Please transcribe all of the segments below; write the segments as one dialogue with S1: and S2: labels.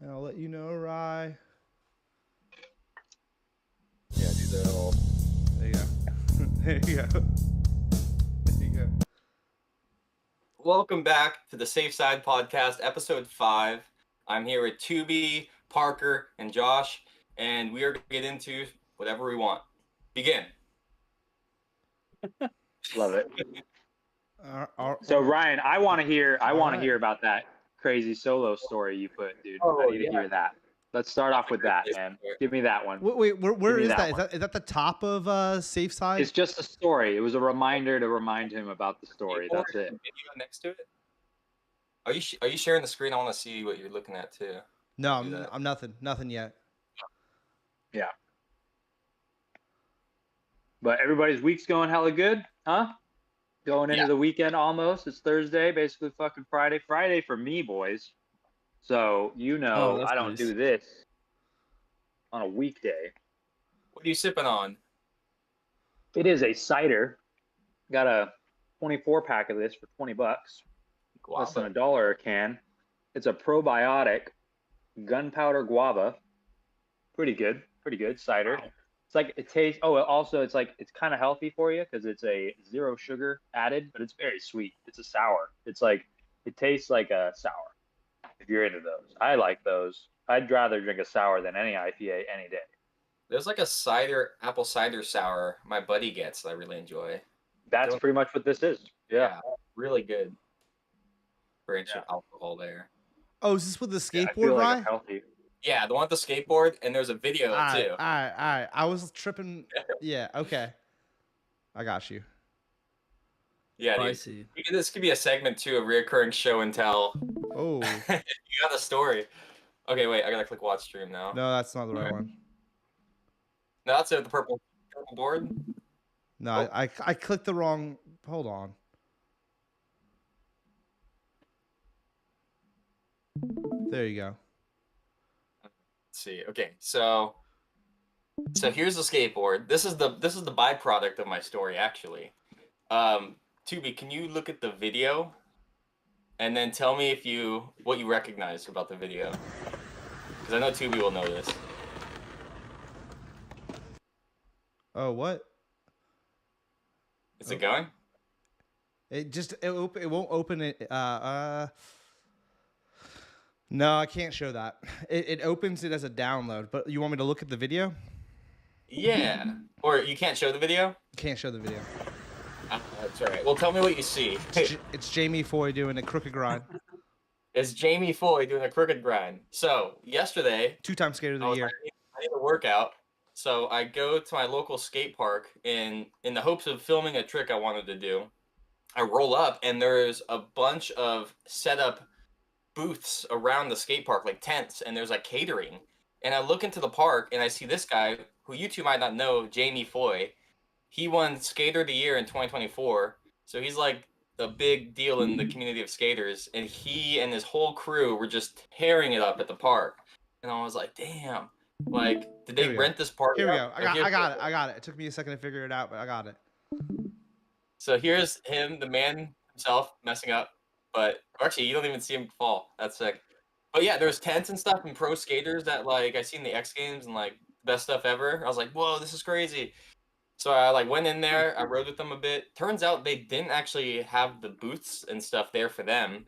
S1: And I'll let you know, Rye.
S2: Yeah, do the whole.
S1: There you go. There you go. There you go.
S2: Welcome back to the SafeSide Podcast, Episode 5. I'm here with Tubi, Parker, and Josh, and we are going to get into whatever we want. Begin.
S3: Love it.
S1: So
S3: Ryan, I want to hear. I want to
S1: right.
S3: hear about that crazy solo story you put, dude.
S2: Oh,
S3: I need to
S2: yeah.
S3: hear that. Let's start off with that, man. Give me that one.
S1: Wait, where
S3: me
S1: is
S3: that
S1: that?
S3: one.
S1: Is that the top of Safe Side?
S3: It's just a story. It was a reminder to remind him about the story.
S2: Skateboard
S3: That's it.
S2: and video next to it. Are you sharing the screen? I want to see what you're looking at too.
S1: No, I'm nothing yet.
S3: Yeah. But everybody's week's going hella good, huh? Going into the weekend almost. It's Thursday, basically fucking Friday. Friday for me, boys. So I don't do this on a weekday.
S2: What are you sipping on?
S3: It is a cider. Got a 24 pack of this for $20. Less than $1 a can. It's a probiotic gunpowder guava. Pretty good cider. Wow. It's like it tastes. Oh, also it's kind of healthy for you because it's a 0 sugar added, but it's very sweet. It's a sour. It's like it tastes like a sour. If you're into those, I like those. I'd rather drink a sour than any IPA any day.
S2: There's like a apple cider sour my buddy gets that I really enjoy.
S3: That's pretty much what this is. Yeah,
S2: really good. Branch of alcohol there.
S1: Oh, is this with the skateboard,
S3: I feel like
S1: Rye?
S3: I'm healthy.
S2: Yeah, the one with the skateboard, and there's a video too.
S1: All right. I was tripping. Yeah, okay. I got you.
S2: Yeah, dude. I see. This could be a segment too, a reoccurring show and tell.
S1: Oh.
S2: You got the story. Okay, wait, I gotta click watch stream now.
S1: No, that's not the right one.
S2: No, that's it, the purple board.
S1: No, I clicked the wrong. Hold on. There you go.
S2: Let's see. Okay, so here's the skateboard. This is the byproduct of my story, actually. Tubi, can you look at the video and then tell me what you recognize about the video? Because I know Tubi will know this.
S1: Oh, what?
S2: Is it going?
S1: It won't open it. No, I can't show that. It opens it as a download. But you want me to look at the video?
S2: Yeah. Or you can't show the video?
S1: Can't show the video.
S2: That's all right. Well, tell me what you see.
S1: It's Jamie Foy doing a crooked grind.
S2: It's Jamie Foy doing a crooked grind. So yesterday,
S1: 2-time skater of the year.
S2: I need a workout. So I go to my local skate park in the hopes of filming a trick I wanted to do. I roll up and there's a bunch of set up booths around the skate park, like tents, and there's like catering. And I look into the park and I see this guy who you two might not know, Jamie Foy. He won Skater of the Year in 2024. So he's like a big deal in the community of skaters. And he and his whole crew were just tearing it up at the park. And I was like, damn. Like, did they rent this park?
S1: Here we go. I got it. It took me a second to figure it out, but I got it.
S2: So here's him, the man himself, messing up. But actually, you don't even see him fall. That's sick. But yeah, there's tents and stuff and pro skaters that like I seen the X Games and like best stuff ever. I was like, whoa, this is crazy. So I like went in there. I rode with them a bit. Turns out they didn't actually have the booths and stuff there for them.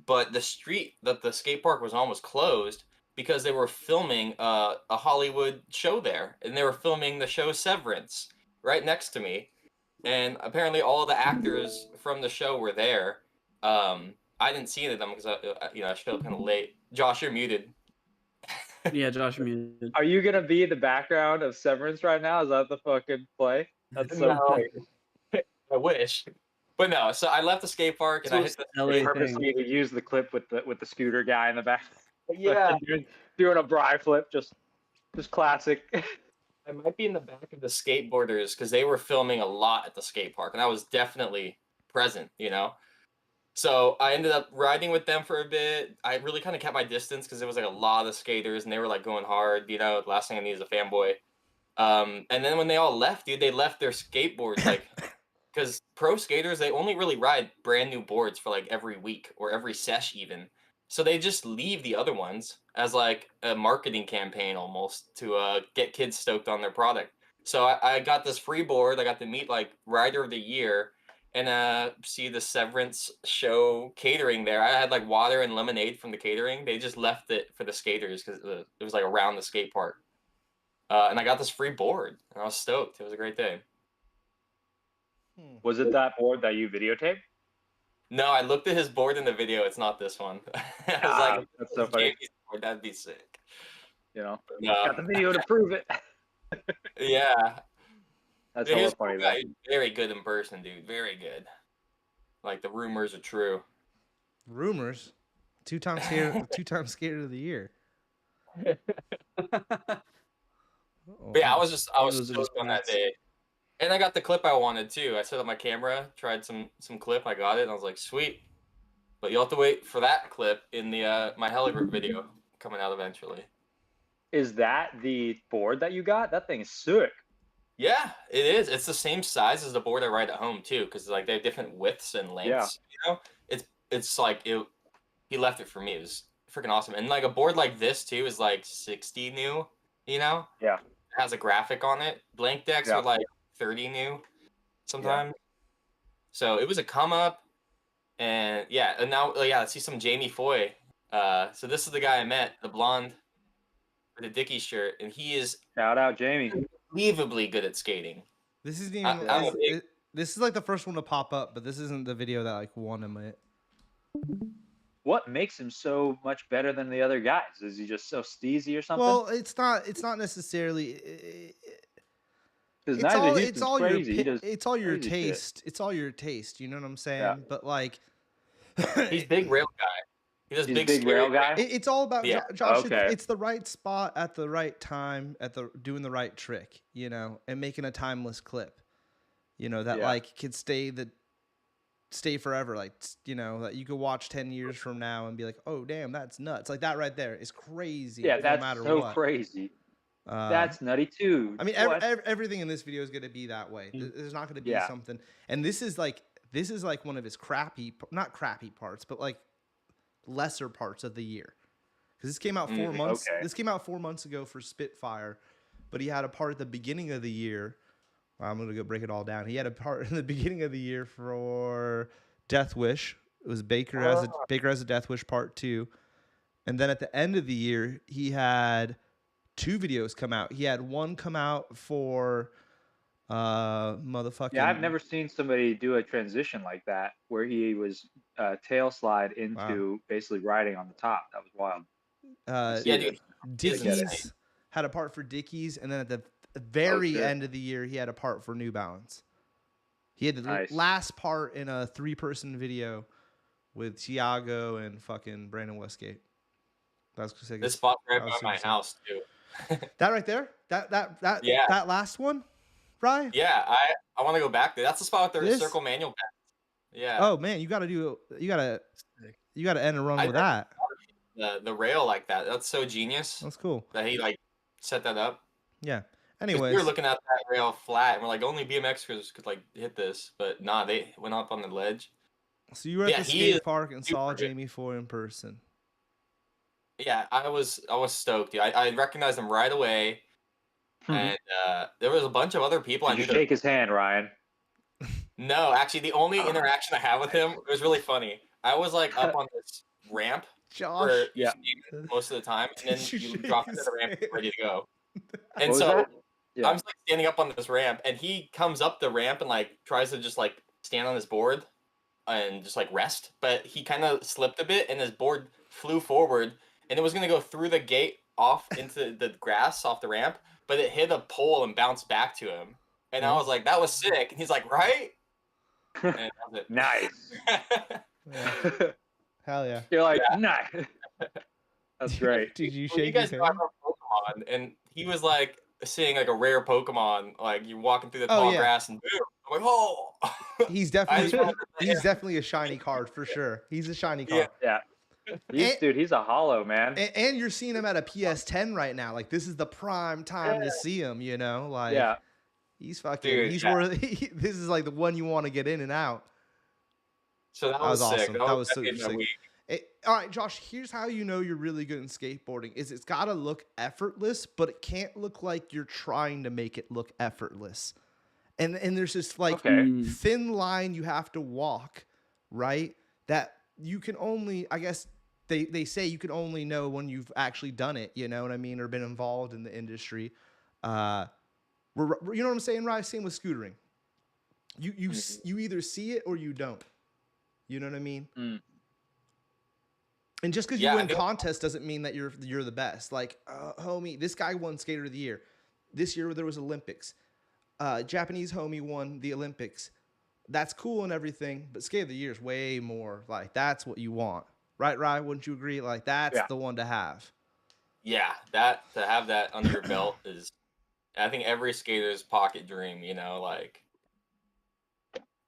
S2: But the street that the skate park was almost closed because they were filming a Hollywood show there, and they were filming the show Severance right next to me. And apparently, all the actors from the show were there. I didn't see any of them because I showed up kind of late. Josh, you're muted.
S4: Yeah, Josh, you're muted.
S3: Are you gonna be the background of Severance right now? Is that the fucking play? That's so funny.
S2: I wish, but no. So I left the skate park and I hit the
S3: purposely to use the clip with the scooter guy in the back.
S2: Yeah,
S3: doing a bri flip, just classic.
S2: I might be in the back of the skateboarders because they were filming a lot at the skate park, and I was definitely present, So I ended up riding with them for a bit. I really kind of kept my distance because there was like a lot of skaters, and they were like going hard. The last thing I need is a fanboy. And then when they all left, dude, they left their skateboards like because pro skaters, they only really ride brand new boards for like every week or every sesh even. So they just leave the other ones as like a marketing campaign almost to get kids stoked on their product. So I got this free board. I got to meet like Rider of the Year and see the Severance show catering there. I had like water and lemonade from the catering. They just left it for the skaters because it was like around the skate park. And I got this free board and I was stoked. It was a great day.
S3: Was it that board that you videotaped?
S2: No, I looked at his board in the video. It's not this one. I was like,
S3: that's so funny.
S2: Jamie's board, that'd be sick.
S3: You know,
S2: No.
S3: got the video to prove it.
S2: Yeah.
S3: That's
S2: He's
S3: hella funny, though.
S2: very good in person, dude. Very good. Like the rumors are true.
S1: Rumors? Two-time skater of the year.
S2: But yeah, I was
S4: Those are
S2: stoked
S4: the
S2: on that
S4: spots.
S2: day. And I got the clip I wanted too. I set up my camera, tried some clip, I got it, and I was like, sweet. But you'll have to wait for that clip in the my Heligrip video coming out eventually.
S3: Is that the board that you got? That thing is sick.
S2: Yeah, it is. It's the same size as the board I ride at home too, because like they have different widths and lengths. You know, it's like he left it for me. It was freaking awesome. And like a board like this too is like 60 new. You know.
S3: Yeah.
S2: It has a graphic on it. Blank decks are like 30 new sometimes. Yeah. So it was a come up, and now let's see some Jamie Foy. So this is the guy I met, the blonde with the Dickies shirt, and he is
S3: shout out Jamie.
S2: Unbelievably good at skating.
S1: This isn't even this is like the first one to pop up, but this isn't the video that like won him it.
S3: What makes him so much better than the other guys? Is he just so steezy or something?
S1: Well, it's not necessarily.
S3: It's
S1: all
S3: crazy.
S1: It's all your taste. It's all your taste. You know what I'm saying?
S3: Yeah.
S1: But like,
S2: he's big rail guy. He's big
S3: rail guy.
S1: It's all about Josh.
S3: Okay.
S1: It's the right spot at the right time, doing the right trick. You know, and making a timeless clip. You know that like can stay forever. Like, you know, that you could watch 10 years from now and be like, oh damn, that's nuts. Like that right there is crazy.
S3: Yeah, that's
S1: no matter
S3: so
S1: what.
S3: crazy. That's nutty too.
S1: I mean, everything in this video is going to be that way. There's not going to be something. And this is like one of his not crappy parts, but like lesser parts of the year. Because this came out 4 months. Okay. This came out 4 months ago for Spitfire, but he had a part at the beginning of the year. I'm going to go break it all down. He had a part in the beginning of the year for Death Wish. It was Baker as a Death Wish part 2. And then at the end of the year, he had 2 videos come out. He had one come out for motherfucking...
S3: Yeah, I've never seen somebody do a transition like that where he was tail slide into basically riding on the top. That was wild.
S2: Dude.
S1: Dickies had a part for Dickies, and then at the very end of the year, he had a part for New Balance. He had the last part in a 3-person video with Tiago and fucking Brandon Westgate. That's
S2: this spot right by my house too.
S1: That right there, that last one, right?
S2: Yeah, I want to go back there. That's the spot with the circle manual pads. Yeah.
S1: Oh man, you gotta end a run with that.
S2: The rail like that. That's so genius.
S1: That's cool.
S2: That he like set that up.
S1: Yeah. Anyways,
S2: we were looking at that rail flat, and we're like, only BMXers could like hit this, but nah, they went up on the ledge.
S1: So you were at the skate park and saw Jamie Foy in person.
S2: Yeah, I was stoked. Dude. I recognized him right away, and there was a bunch of other people.
S3: Did you shake his hand, Ryan?
S2: No, actually, the only interaction I had with him, it was really funny. I was like up on this ramp,
S1: Josh,
S2: most of the time, and then you drop into the ramp ready to go. And so I'm just like standing up on this ramp, and he comes up the ramp and like tries to just like stand on his board and just like rest, but he kind of slipped a bit, and his board flew forward, and it was gonna go through the gate off into the grass off the ramp, but it hit a pole and bounced back to him. And I was like, "That was sick." And he's like, "Right?" And that was it.
S3: Nice.
S1: Hell yeah.
S3: You're like, nice. That's great.
S1: Did you shake
S2: his
S1: hand?
S2: Pokemon, and he was like seeing like a rare Pokemon, like you're walking through the tall grass, and boom. I'm like, "Oh!"
S1: He's definitely a shiny card for sure. He's a shiny card.
S3: Yeah. Dude, he's a hollow, man.
S1: And you're seeing him at a PS10 right now. Like this is the prime time to see him. You know, like he's fucking. Dude, he's worth. This is like the one you want to get in and out.
S2: So that was sick.
S1: awesome. That was so sick. All right, Josh, here's how you know you're really good in skateboarding is it's got to look effortless, but it can't look like you're trying to make it look effortless. And there's this like thin line you have to walk, right? That you can only, I guess they say you can only know when you've actually done it, you know what I mean, or been involved in the industry. You know what I'm saying, right? Same with scootering. You either see it or you don't. You know what I mean?
S3: Mm.
S1: And just because you win contests doesn't mean that you're the best. Like, homie, this guy won Skater of the Year. This year there was Olympics. Japanese homie won the Olympics. That's cool and everything, but Skater of the Year is way more. Like, that's what you want. Right, Ryan? Wouldn't you agree? Like, that's the one to have.
S2: Yeah, to have that under your belt is, I think, every skater's pocket dream, you know, like.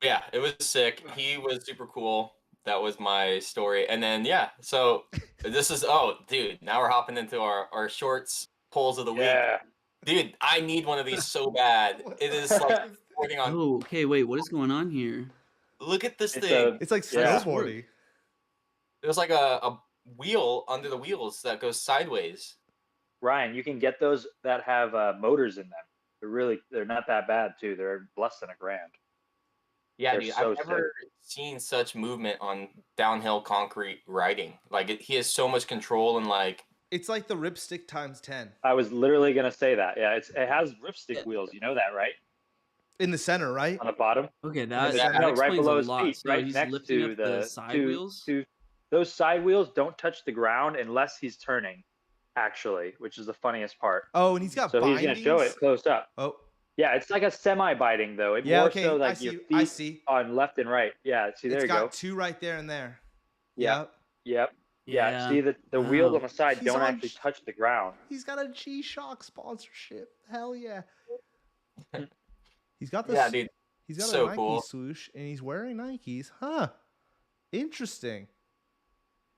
S2: Yeah, it was sick. He was super cool. That was my story. And then, so this is, dude, now we're hopping into our shorts polls of the week. Dude, I need one of these so bad. It is like sporting on.
S4: Oh, okay, wait, what is going on here?
S2: Look at this thing.
S1: It's like snowboarding.
S2: There's like a wheel under the wheels that goes sideways.
S3: Ryan, you can get those that have motors in them. They're not that bad too. They're less than $1,000.
S2: Yeah, dude, I've never seen such movement on downhill concrete riding. Like, he has so much control and like.
S1: It's like the ripstick times 10.
S3: I was literally gonna say that. Yeah, it has ripstick wheels. You know that, right?
S1: In the center, right?
S3: On the bottom.
S4: Okay, that
S3: right below his
S4: lot.
S3: feet,
S4: So
S3: right
S4: he's
S3: next to
S4: the side wheels.
S3: Those side wheels don't touch the ground unless he's turning, actually, which is the funniest part.
S1: Oh, and he's got bindings?
S3: He's gonna show it close up.
S1: Oh.
S3: Yeah, it's like a semi-biting though. It more so like your feet on left and right. Yeah, see, there you go.
S1: It's got two right there and there.
S3: Yep. Yeah, see the wheels on the side don't actually touch the ground.
S1: He's got a G-Shock sponsorship. Hell yeah. He's got this.
S2: Yeah, dude.
S1: He's got a Nike swoosh and he's wearing Nikes. Huh. Interesting.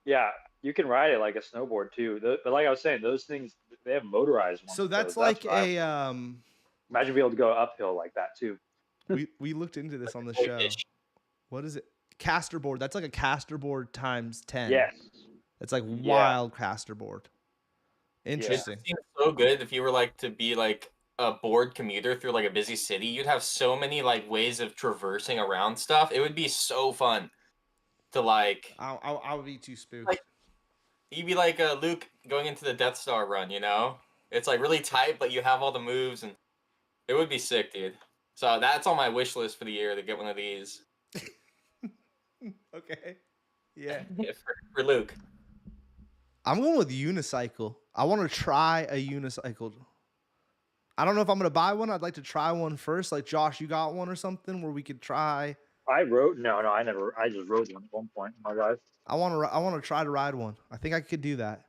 S3: Yeah, you can ride it like a snowboard too. But like I was saying, those things, they have motorized ones.
S1: So that's like a
S3: imagine being able to go uphill like that too.
S1: we looked into this on the show. What is it? Caster board. That's like a caster board times 10.
S3: Yes.
S1: It's like wild caster board. Interesting.
S2: It seems so good if you were like to be like a board commuter through like a busy city. You'd have so many like ways of traversing around stuff. It would be so fun to like.
S1: I would be too spooked.
S2: Like, you'd be like Luke going into the Death Star run, you know? It's like really tight, but you have all the moves, and it would be sick, dude. So that's on my wish list for the year to get one of these.
S1: Okay. Yeah.
S2: For Luke.
S1: I'm going with unicycle. I want to try a unicycle. I don't know if I'm going to buy one. I'd like to try one first. Like, Josh, you got one or something where we could try?
S3: I never. I just rode one at one point in my life.
S1: I want to try to ride one. I think I could do that.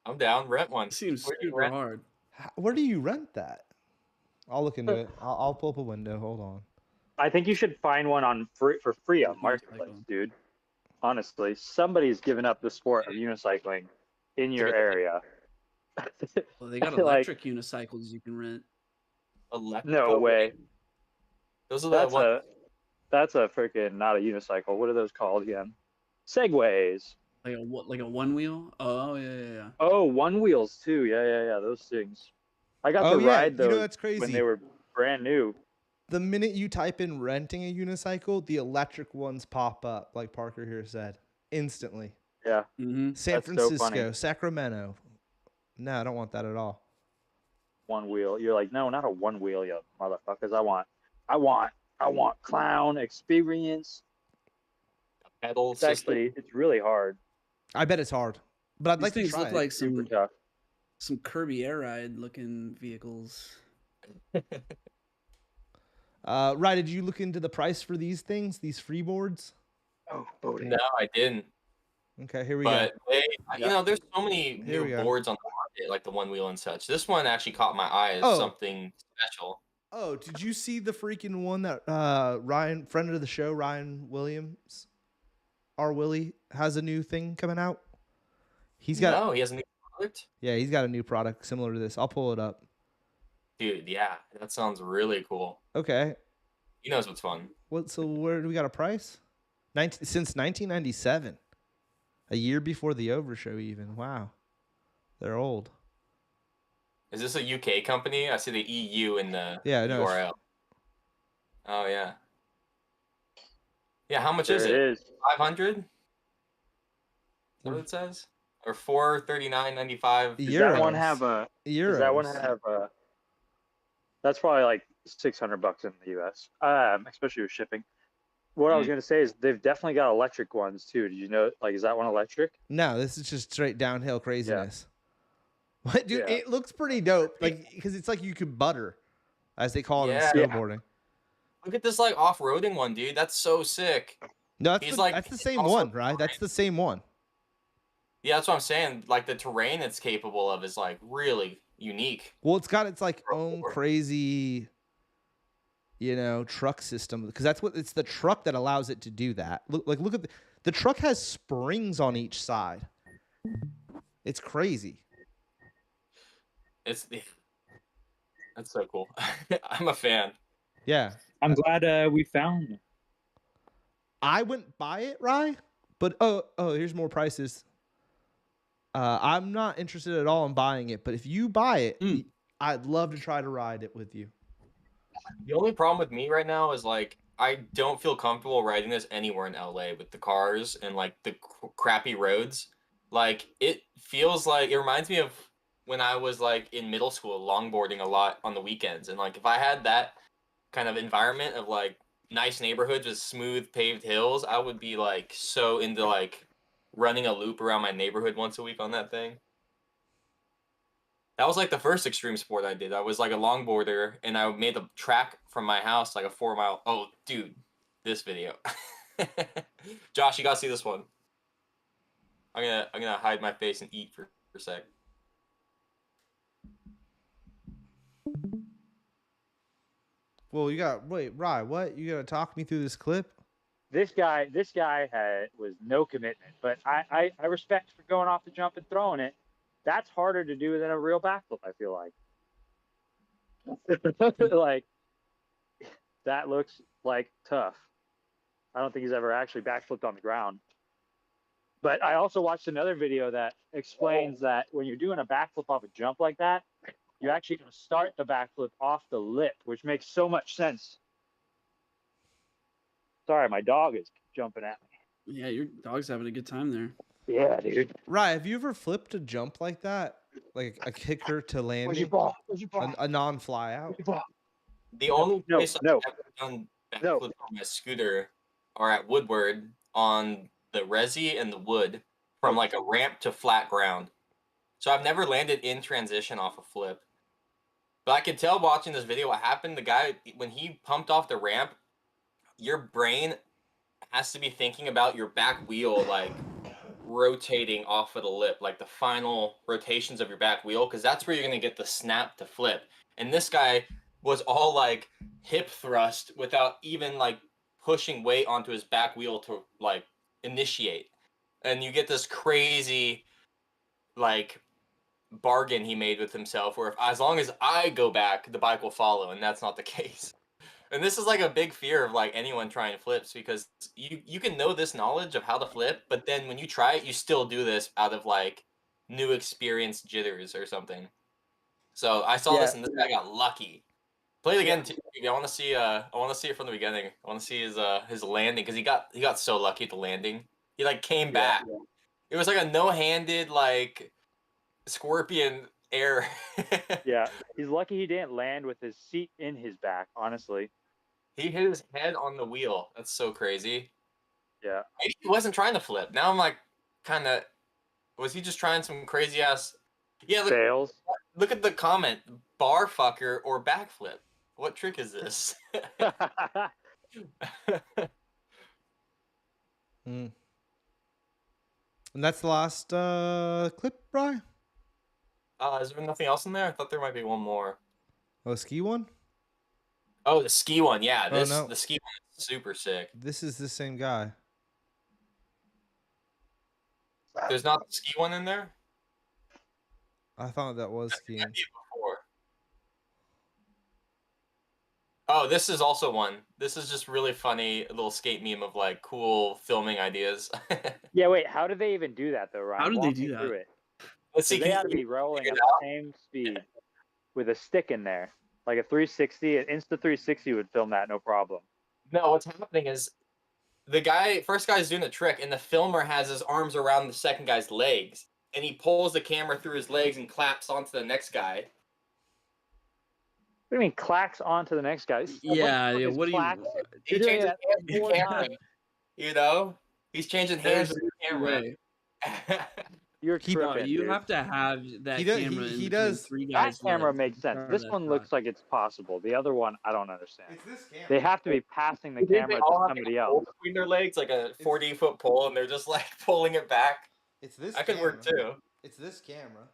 S2: I'm down. Rent one.
S4: It seems super hard.
S1: Where do you rent that? I'll look into it. I'll pull up a window. Hold on.
S3: I think you should find one for free on Marketplace, dude. Honestly, somebody's given up the sport of unicycling in your area.
S4: Well, they got electric unicycles you can rent.
S3: No way.
S2: Those are
S3: that's a freaking not a unicycle. What are those called again? Segways.
S4: Like a one wheel? Oh yeah.
S3: Oh, one wheels too. Yeah. Those things. I got to ride those
S1: that's crazy.
S3: When they were brand new.
S1: The minute you type in renting a unicycle, the electric ones pop up, like Parker here said, instantly.
S3: Yeah.
S4: Mm-hmm.
S1: San Francisco, Sacramento. No, I don't want that at all.
S3: One wheel. You're like, no, not a one wheel, you motherfuckers. I want clown experience.
S2: Pedal
S3: it's really hard.
S1: I bet it's hard, but I'd like to try
S4: look
S1: it.
S4: Like
S3: super tough.
S4: Some Kirby Air Ride looking vehicles.
S1: Right, did you look into the price for these things, these freeboards?
S3: Oh, boating.
S2: No, I didn't.
S1: Okay, here we go.
S2: But there's so many new boards on the market, like the one wheel and such. This one actually caught my eye as something special.
S1: Oh, did you see the freaking one that Ryan, friend of the show, Ryan Williams, R. Willie, has a new thing coming out?
S2: He has a new product?
S1: Yeah, he's got a new product similar to this. I'll pull it up.
S2: Dude, yeah, that sounds really cool.
S1: Okay.
S2: He knows what's fun.
S1: So where do we got a price? Since 1997. A year before the Overshow, even. Wow, they're old.
S2: Is this a UK company? I see the EU in the URL. Oh yeah. Yeah, how much is it? 500? Is that what it says? Or 439.95?
S3: Does that one have a?
S1: Euros.
S3: Does that one have a? That's probably like $600 in the US, especially with shipping. What I was gonna say is they've definitely got electric ones too. Did you know? Like, is that one electric?
S1: No, this is just straight downhill craziness. Yeah. What, dude? Yeah. It looks pretty dope. Like, because it's like you could butter, as they call it in snowboarding.
S2: Look at this like off-roading one, dude. That's so sick.
S1: No, that's the same one, right? That's the same one.
S2: Yeah, that's what I'm saying. Like the terrain it's capable of is like really unique.
S1: Well, it's got its like own crazy, truck system, because it's the truck that allows it to do that. Look at the truck has springs on each side. It's crazy.
S2: That's so cool. I'm a fan.
S1: Yeah,
S3: I'm glad we found them.
S1: I wouldn't buy it, Rye, but here's more prices. I'm not interested at all in buying it, but if you buy it, I'd love to try to ride it with you.
S2: The only problem with me right now is like I don't feel comfortable riding this anywhere in LA with the cars and like the crappy roads. Like it feels like it reminds me of when I was like in middle school longboarding a lot on the weekends, and like if I had that kind of environment of like nice neighborhoods with smooth paved hills, I would be like so into like running a loop around my neighborhood once a week on that thing. That was like the first extreme sport I did. I was like a longboarder, and I made the track from my house like a 4 mile. Oh, dude, this video. Josh, you gotta see this one. I'm gonna hide my face and eat for a sec.
S1: Well, Rye, what? You gotta talk me through this clip?
S3: This guy was no commitment, but I respect for going off the jump and throwing it. That's harder to do than a real backflip, I feel like. Like, that looks like tough. I don't think he's ever actually backflipped on the ground. But I also watched another video that explains that when you're doing a backflip off a jump like that, you're actually going to start the backflip off the lip, which makes so much sense. Sorry, my dog is jumping at me.
S4: Yeah, your dog's having a good time there.
S3: Yeah, dude.
S1: Right, have you ever flipped a jump like that? Like a kicker to landing?
S3: Where's your ball? Where's your ball?
S1: A non-fly out?
S2: The only place I've ever done backflip on my scooter are at Woodward on the resi and the wood from like a ramp to flat ground. So I've never landed in transition off a flip. But I could tell watching this video what happened. The guy, when he pumped off the ramp, your brain has to be thinking about your back wheel like rotating off of the lip, like the final rotations of your back wheel, because that's where you're going to get the snap to flip. And this guy was all like hip thrust without even like pushing weight onto his back wheel to like initiate. And you get this crazy like bargain he made with himself where as long as I go back, the bike will follow, and that's not the case. And this is like a big fear of like anyone trying flips, because you can know this knowledge of how to flip, but then when you try it, you still do this out of like new experience jitters or something. So I saw this, and this guy got lucky. Play it again. I want to see. I want to see it from the beginning. I want to see his landing, because he got so lucky at the landing. He like came back. Yeah. It was like a no-handed like scorpion air.
S3: Yeah, he's lucky he didn't land with his seat in his back, honestly.
S2: He hit his head on the wheel. That's so crazy.
S3: Yeah.
S2: Maybe he wasn't trying to flip. Now I'm like, kind of, was he just trying some crazy ass? Yeah, look at the comment, bar fucker or backflip. What trick is this?
S1: And that's the last clip, Bri?
S2: Is there nothing else in there? I thought there might be one more.
S1: Oh, a ski one?
S2: Oh, the ski one. Yeah, the ski one is super sick.
S1: This is the same guy.
S2: There's not the ski one in there?
S1: I thought that was skiing.
S2: Before. Oh, this is also one. This is just really funny, a little skate meme of like cool filming ideas.
S3: Yeah, wait. How did they even do that though, Ryan?
S4: How did they
S3: Walk me
S4: do that?
S3: through it.
S2: Let's see.
S3: Because they
S2: Can
S3: ought to
S2: you
S3: be rolling
S2: figure
S3: at
S2: it
S3: the
S2: out?
S3: same speed with a stick in there, like a 360. An Insta 360 would film that no problem.
S2: No, what's happening is the first guy's doing the trick, and the filmer has his arms around the second guy's legs, and he pulls the camera through his legs and claps onto the next guy.
S3: What do you mean clacks onto the next guy?
S4: Yeah.
S3: What
S4: What do you?
S2: He
S3: doing
S2: changes
S3: that
S2: hands with the
S3: 4
S2: camera.
S3: times.
S2: You know, he's changing hands with the camera.
S4: Way.
S3: You're
S4: No,
S3: tripping,
S4: you
S3: dude.
S4: have to have that
S1: He does-
S4: camera
S1: he
S4: in between
S1: does-
S4: 3
S3: That
S4: guys.
S3: camera
S4: legs
S3: makes
S4: to
S3: sense.
S4: start
S3: This
S4: that
S3: one
S4: shot.
S3: looks like it's possible. The other one, I don't understand.
S1: It's this camera.
S3: They have to be passing the
S2: You think
S3: camera
S2: they
S3: to
S2: all have
S3: somebody
S2: like a pole
S3: else.
S2: between their legs, like a 40-foot pole, and they're just like pulling it back.
S1: It's this.
S2: That could work too.
S1: It's this camera.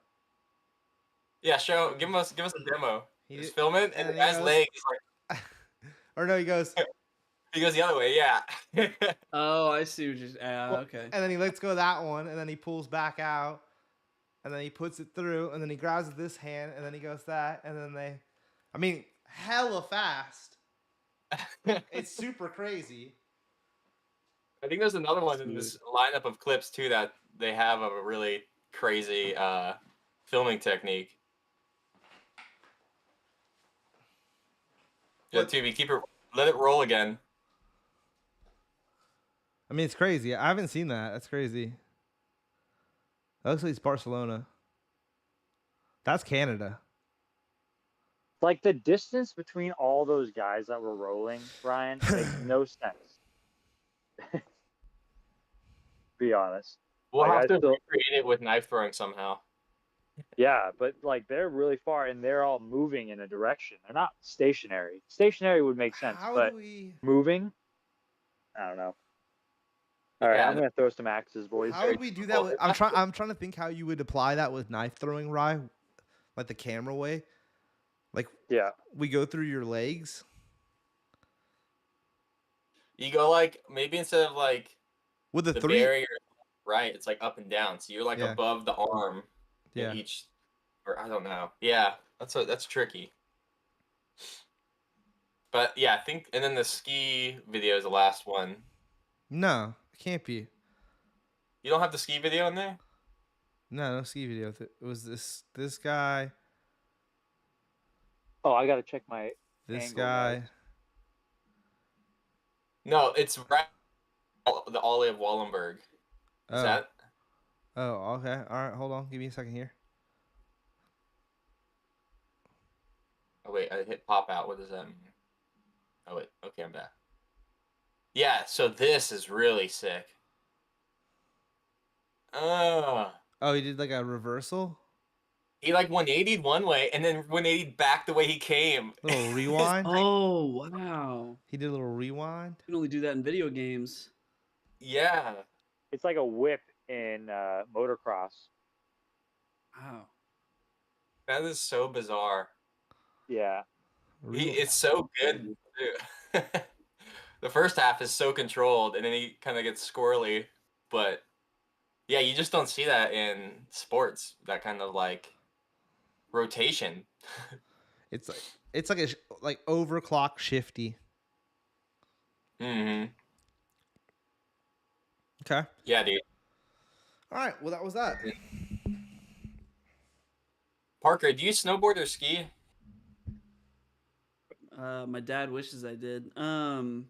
S2: Yeah, give us a demo.
S1: He
S2: Just
S1: did-
S2: film it, and
S1: and
S2: the
S1: he
S2: guy's
S1: goes-
S2: leg is like
S1: Or no, he goes,
S2: he goes the other way. Yeah.
S4: Oh, I see what you're. Okay.
S1: and then he lets go of that one, and then he pulls back out, and then he puts it through, and then he grabs with this hand, and then he goes that, and then I mean, hella fast. It's super crazy.
S2: I think there's another one in this lineup of clips too that they have of a really crazy filming technique. Yeah, Tubi, let it roll again.
S1: I mean, it's crazy. I haven't seen that. That's crazy. That looks like it's Barcelona. That's Canada.
S3: Like the distance between all those guys that were rolling, Ryan, makes no sense. Be honest.
S2: We'll
S3: Like,
S2: have to
S3: I still-
S2: recreate it with knife throwing somehow.
S3: Yeah, but like they're really far and they're all moving in a direction. They're not stationary. Stationary would make sense,
S1: How
S3: but
S1: do we?
S3: moving, I don't know. All right,
S2: Yeah,
S3: I'm gonna throw some axes, boys.
S1: How would we do that? I'm trying to think how you would apply that with knife throwing, Rye, like the camera way. Like
S3: Yeah,
S1: we go through your legs.
S2: You go like maybe instead of like
S1: With the
S2: the
S1: three.
S2: barrier, right? It's like up and down, so you're like
S1: Yeah.
S2: above the arm.
S1: Yeah.
S2: In each, or I don't know. Yeah, that's tricky. But yeah, I think, and then the ski video is the last one.
S1: No, it can't be.
S2: You don't have the ski video in there?
S1: No ski video. It was this guy,
S3: Oh, I gotta check my.
S1: this
S3: Angle,
S1: guy.
S3: guys.
S2: No, it's right. The Ollie of Wallenberg. Is
S1: Oh.
S2: that?
S1: Oh, okay. All right, hold on. Give me a second here.
S2: Oh wait, I hit pop out. What does that mean? Oh wait, okay, I'm back. Yeah, so this is really sick.
S1: Oh, he did like a reversal.
S2: He like 180'd one way and then 180'd back the way he came.
S1: Little rewind.
S4: Oh wow!
S1: He did a little rewind.
S4: You can only do that in video games.
S2: Yeah.
S3: It's like a whip in motocross.
S4: Wow.
S2: That is so bizarre.
S3: Yeah.
S2: It's so good. Too. The first half is so controlled, and then he kind of gets squirrely. But yeah, you just don't see that in sports. That kind of like rotation.
S1: It's like a like overclock shifty.
S2: Mm-hmm.
S1: Okay.
S2: Yeah, dude.
S1: All right. Well, that was that.
S2: Parker, do you snowboard or ski?
S4: My dad wishes I did. No,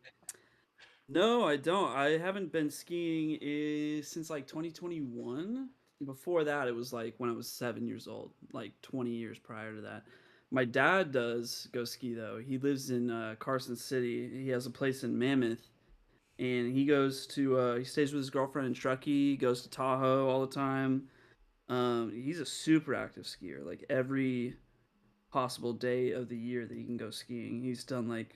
S4: I don't. I haven't been skiing since like 2021. Before that, it was like when I was 7 years old, like 20 years prior to that. My dad does go ski though. He lives in Carson City. He has a place in Mammoth, and he goes to he stays with his girlfriend in Truckee. Goes to Tahoe all the time. He's a super active skier. Like every possible day of the year that he can go skiing, he's done like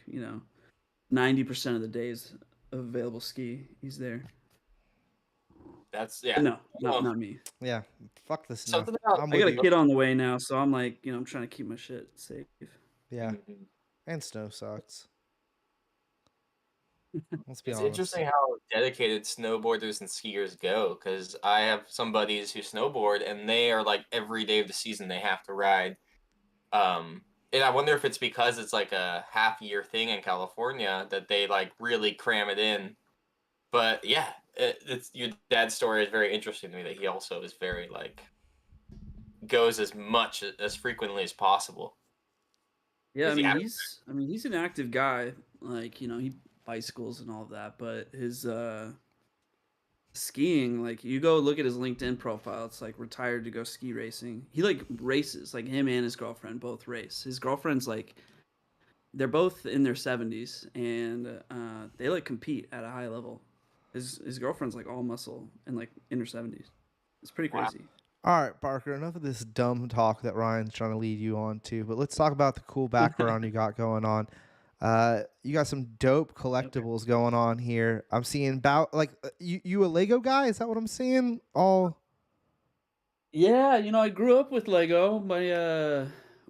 S4: 90% of the days of available ski. He's there.
S2: That's yeah.
S4: No, not me.
S1: Yeah. Fuck this snow.
S2: Something about
S1: I'm
S4: I got
S1: with
S4: a
S1: you.
S4: kid on the way now, so I'm like, I'm trying to keep my shit safe.
S1: Yeah.
S2: Mhm.
S1: And snow sucks. Let's be
S2: It's
S1: honest.
S2: interesting how dedicated snowboarders and skiers go, because I have some buddies who snowboard and they are like every day of the season they have to ride And I wonder if it's because it's like a half-year thing in California that they like really cram it in. But yeah, it's your dad's story is very interesting to me. That he also is very like goes as frequently as possible.
S4: Yeah,
S2: Does he have?
S4: I mean he's an active guy. Like, he bicycles and all of that, but his skiing, like you go look at his LinkedIn profile, it's like retired to go ski racing. He like races, like him and his girlfriend both race. His girlfriend's like they're both in their 70s and they like compete at a high level. His girlfriend's like all muscle and like in her 70s. It's pretty
S2: Wow.
S4: crazy.
S1: All right, Parker, enough of this dumb talk that Ryan's trying to lead you on to, but let's talk about the cool background you got going on. You got some dope collectibles going on here. I'm seeing you a Lego guy? Is that what I'm seeing?
S4: Yeah, I grew up with Lego.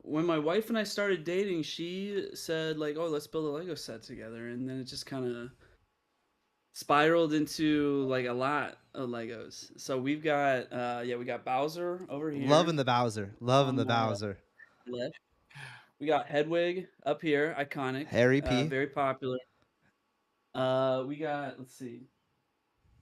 S4: When my wife and I started dating, she said like, "Oh, let's build a Lego set together," and then it just kind of spiraled into like a lot of Legos. So we've got we got Bowser over here.
S1: Loving the Bowser. Loving the
S4: on my
S1: Bowser.
S4: left. We got Hedwig up here, iconic.
S1: Harry P.
S4: Very popular. We got, let's see.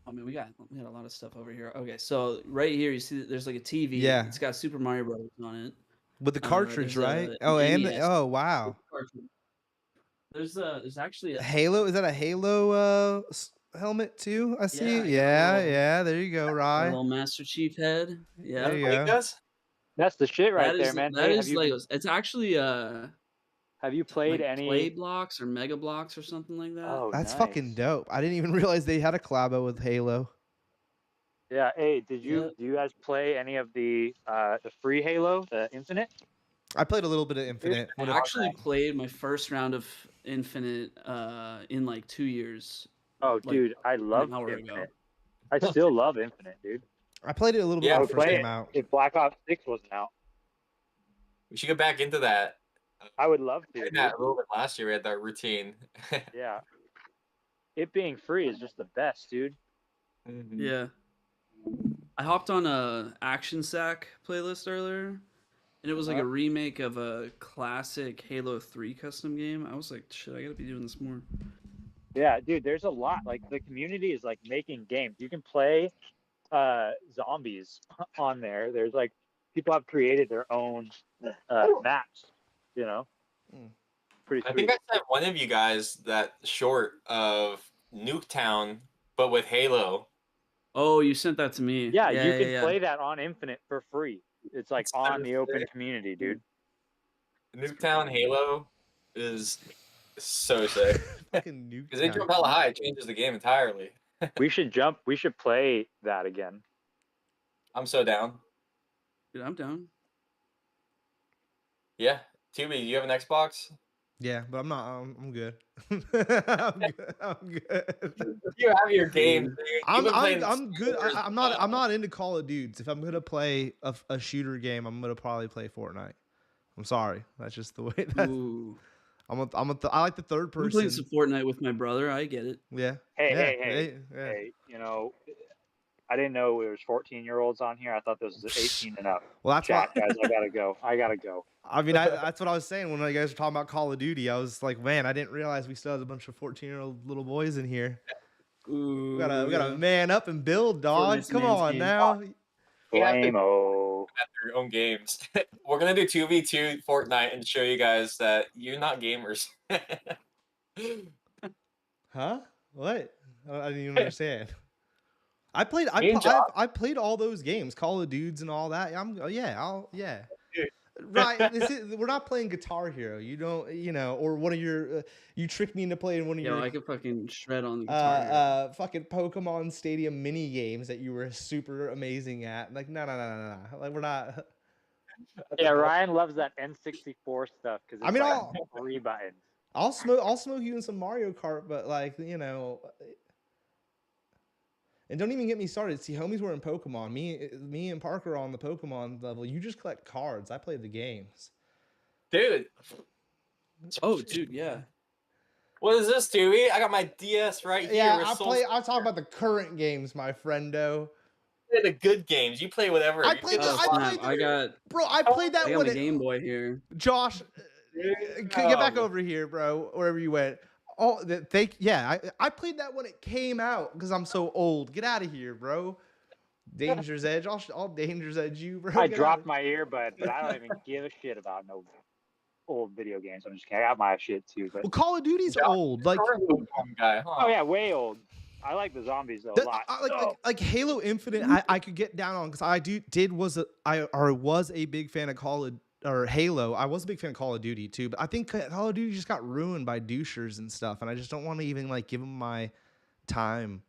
S4: I mean, we got a lot of stuff over here. Okay, so right here you see that there's like a TV.
S1: Yeah.
S4: It's got Super Mario Bros. On it.
S1: With the cartridge,
S4: there's
S1: right?
S4: an
S1: And
S4: NES
S1: wow.
S4: cartridge. There's actually a
S1: Halo. Is that a Halo helmet too? I see. Yeah. There you go,
S4: a
S1: Rye.
S4: little Master Chief head. Yeah.
S1: There you
S2: Like
S1: go.
S2: us?
S3: That's the shit right
S4: That
S3: there,
S4: is
S3: man.
S4: that
S3: Hey,
S4: is Legos. It's actually
S3: have you played
S4: like
S3: any
S4: Play Blocks or Mega Blocks or something like that.
S3: Oh,
S1: That's
S3: nice.
S1: fucking dope. I didn't even realize they had a collabo with Halo.
S3: Yeah. Hey, do you guys play any of the free Halo, the Infinite?
S1: I played a little bit of Infinite.
S4: I actually played my first round of Infinite in like 2 years.
S3: Oh,
S4: like,
S3: dude, I love
S4: an hour
S3: Infinite.
S4: ago.
S3: I still love Infinite, dude.
S1: I played it a little bit
S2: Yeah,
S1: when
S3: I
S1: it
S3: would
S1: first
S3: play
S1: came
S3: it
S1: out.
S3: if Black Ops 6 wasn't out.
S2: We should get back into that.
S3: I would love to.
S2: I did
S3: Dude.
S2: that a little bit last year. We had that routine.
S3: Yeah. It being free is just the best, dude.
S2: Mhm.
S4: Yeah. I hopped on a Action Sack playlist earlier, and it was like a remake of a classic Halo 3 custom game. I was like, shit, I gotta be doing this more.
S3: Yeah, dude, there's a lot. Like, the community is like making games. You can play zombies on there. There's like people have created their own maps, you know. Pretty sweet.
S2: I think I sent one of you guys that short of Nuketown, but with Halo.
S4: Oh, you sent that to me.
S3: Yeah, you can play that on Infinite for free. It's like
S2: It's
S3: on
S2: so
S3: the open
S2: sick.
S3: community, dude.
S2: Nuketown Halo is so sick.
S1: Fucking
S2: Because they jump hella high, it changes the game entirely.
S3: We should play that again.
S2: I'm so down.
S4: Dude, I'm down.
S2: Yeah. Tubi, do you have an Xbox?
S1: Yeah, but I'm not. I'm good. I'm good.
S2: You have your games. Dude.
S1: I'm good. I'm not into Call of Dudes. If I'm gonna play a shooter game, I'm gonna probably play Fortnite. I'm sorry. That's just the way.
S4: Ooh.
S1: I like the third person.
S4: I'm playing some Fortnite with my brother. I get it.
S1: Yeah.
S3: Hey, you know, I didn't know there was 14-year-olds on here. I thought this was 18 and up.
S1: Well, that's
S3: Chat,
S1: why,
S3: guys. I gotta go.
S1: I mean, that's what I was saying when you guys were talking about Call of Duty. I was like, man, I didn't realize we still had a bunch of 14-year-old little boys in here.
S4: Ooh,
S1: We gotta man up and build, dog.
S4: Fortnite's
S1: Come
S4: man's
S1: on
S4: game.
S1: now.
S3: Flame-o.
S2: At their own games. We're gonna do 2v2 Fortnite and show you guys that you're not gamers.
S1: Huh? What? I didn't even understand. I played all those games, Call of Dudes and all that. Yeah. Right. We're not playing Guitar Hero. You don't, or one of your. You tricked me into playing one of your.
S4: I could fucking shred on the guitar.
S1: Fucking Pokemon Stadium mini games that you were super amazing at. Like, no. Like, we're not.
S3: Yeah, Ryan loves that N64 stuff because it's like 3 buttons.
S1: I'll smoke you in some Mario Kart, but like, and don't even get me started. See, homies were in Pokemon. Me and Parker are on the Pokemon level. You just collect cards. I play the games.
S2: Dude.
S4: Oh, dude, yeah.
S2: What is this, Dewey? I got my DS right here.
S1: Yeah, I'll talk about the current games, my friendo.
S2: Play the good games. You play whatever.
S1: I played that
S4: I got
S1: one.
S4: a Game Boy here.
S1: Josh, Get back over here, bro. Wherever you went. Oh, I played that when it came out because I'm so old. Get out of here, bro. Danger's Edge. I'll Danger's Edge you, bro.
S3: I dropped my earbud, but I don't even give a shit about no old video games. I'm just kidding. I got my shit too. But
S1: Well, Call of Duty's old. Like,
S2: guy, huh?
S3: oh yeah, way old. I like the zombies though a lot.
S1: Like Halo Infinite, I could get down on because I was a big fan of Halo. I was a big fan of Call of Duty too, but I think Call of Duty just got ruined by douchers and stuff, and I just don't want to even like give them my time.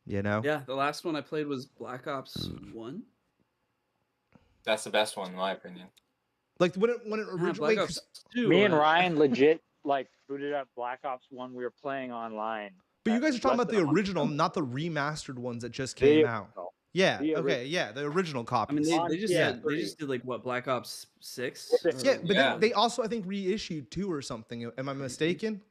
S1: You know?
S4: Yeah, the last one I played was Black Ops 1.
S2: That's the best one in my opinion.
S1: Like when it originally,
S4: Black Ops 2.
S3: Me and Ryan legit like booted up Black Ops 1. We were playing online.
S1: But you guys are talking about the original, not the remastered ones that just came out. Yeah. Okay. Yeah, the original copies.
S4: I mean, they just did like what, Black Ops 6?
S1: Yeah, but they also I think reissued 2 or something. Am I mistaken?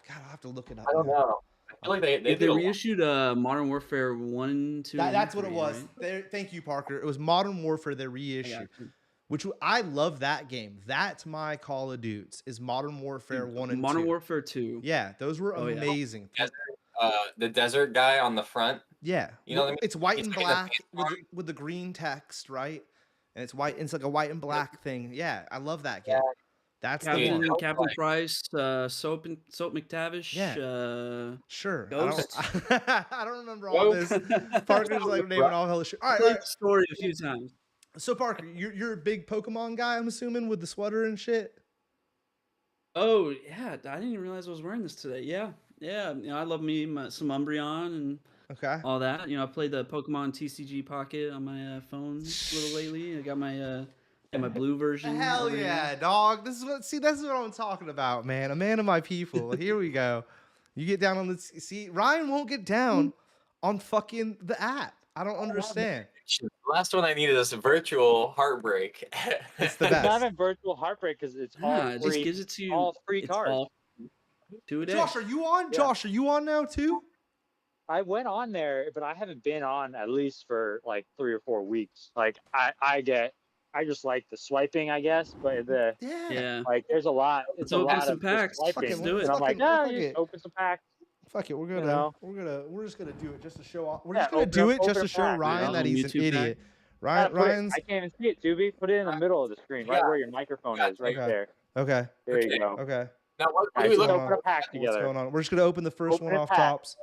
S1: God, I'll have to look it up.
S2: I don't know. I feel like they
S4: reissued Modern Warfare 1, 2.
S1: That's what it was. Right? Thank you, Parker. It was Modern Warfare they reissued. Which I love that game. That's my Call of Duties is Modern Warfare 1 and 2.
S4: Modern Warfare 2.
S1: Yeah, those were amazing.
S2: The desert guy on the front.
S1: Yeah.
S2: You know what I mean?
S1: It's white and black with the green text, right? And it's white. It's like a white and black thing. Yeah, I love that game. That's
S4: Captain Price, Soap McTavish.
S1: Yeah. Sure.
S4: Ghost.
S1: I don't remember all this. Parker's like naming all hell shit. All right.
S4: Played the story a few times.
S1: So Parker, you're a big Pokemon guy, I'm assuming, with the sweater and shit.
S4: Oh yeah, I didn't even realize I was wearing this today. Yeah. You know, I love some Umbreon and all that. You know, I played the Pokemon TCG Pocket on my phone a little lately. I got my blue version.
S1: Hell yeah, dog! This is what I'm talking about, man. A man of my people. Here we go. You get down on the Ryan won't get down on fucking the app. I don't understand.
S2: The last one I needed is a virtual heartbreak.
S1: It's the best.
S3: It's not a virtual heartbreak because it's all free.
S4: It just gives it to you.
S3: All free cards.
S4: 2 a day.
S1: Josh, are you on? Yeah. Josh, are you on now too?
S3: I went on there, but I haven't been on at least for like 3 or 4 weeks. Like I just like the swiping, I guess, but like there's a lot. It's
S4: open
S3: a lot
S4: some
S3: of
S4: packs.
S3: Swiping.
S4: Let's do it.
S3: And I'm like, no, just open some packs.
S1: Fuck it, we're just gonna do it just to show off. We're just gonna do it just to show Ryan that he's an idiot. Ryan's.
S3: I can't even see it, Tubi. Put it in the middle of the screen, right where your microphone is, right there.
S1: Okay.
S3: There you go.
S1: Okay.
S2: Now what do we look
S3: open a pack together.
S1: What's going on? We're just gonna open the first one off tops.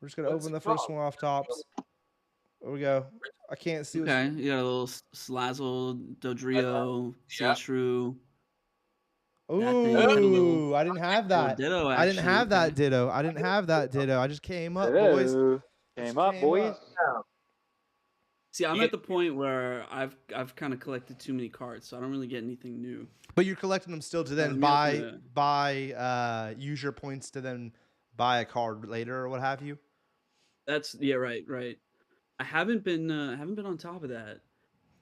S1: We're just gonna open the first one off tops. There we go. I can't see.
S4: Okay, you got a little Slazzle, Dodrio, Sandshrew.
S1: Ooh, I didn't have that.
S4: Ditto,
S1: I didn't have that Ditto. I didn't have that Ditto. I just came up, boys.
S3: Came up, boys.
S4: See, I'm at the point where I've kind of collected too many cards, so I don't really get anything new.
S1: But you're collecting them still to then use your points to then buy a card later or what have you.
S4: That's right. I haven't been on top of that.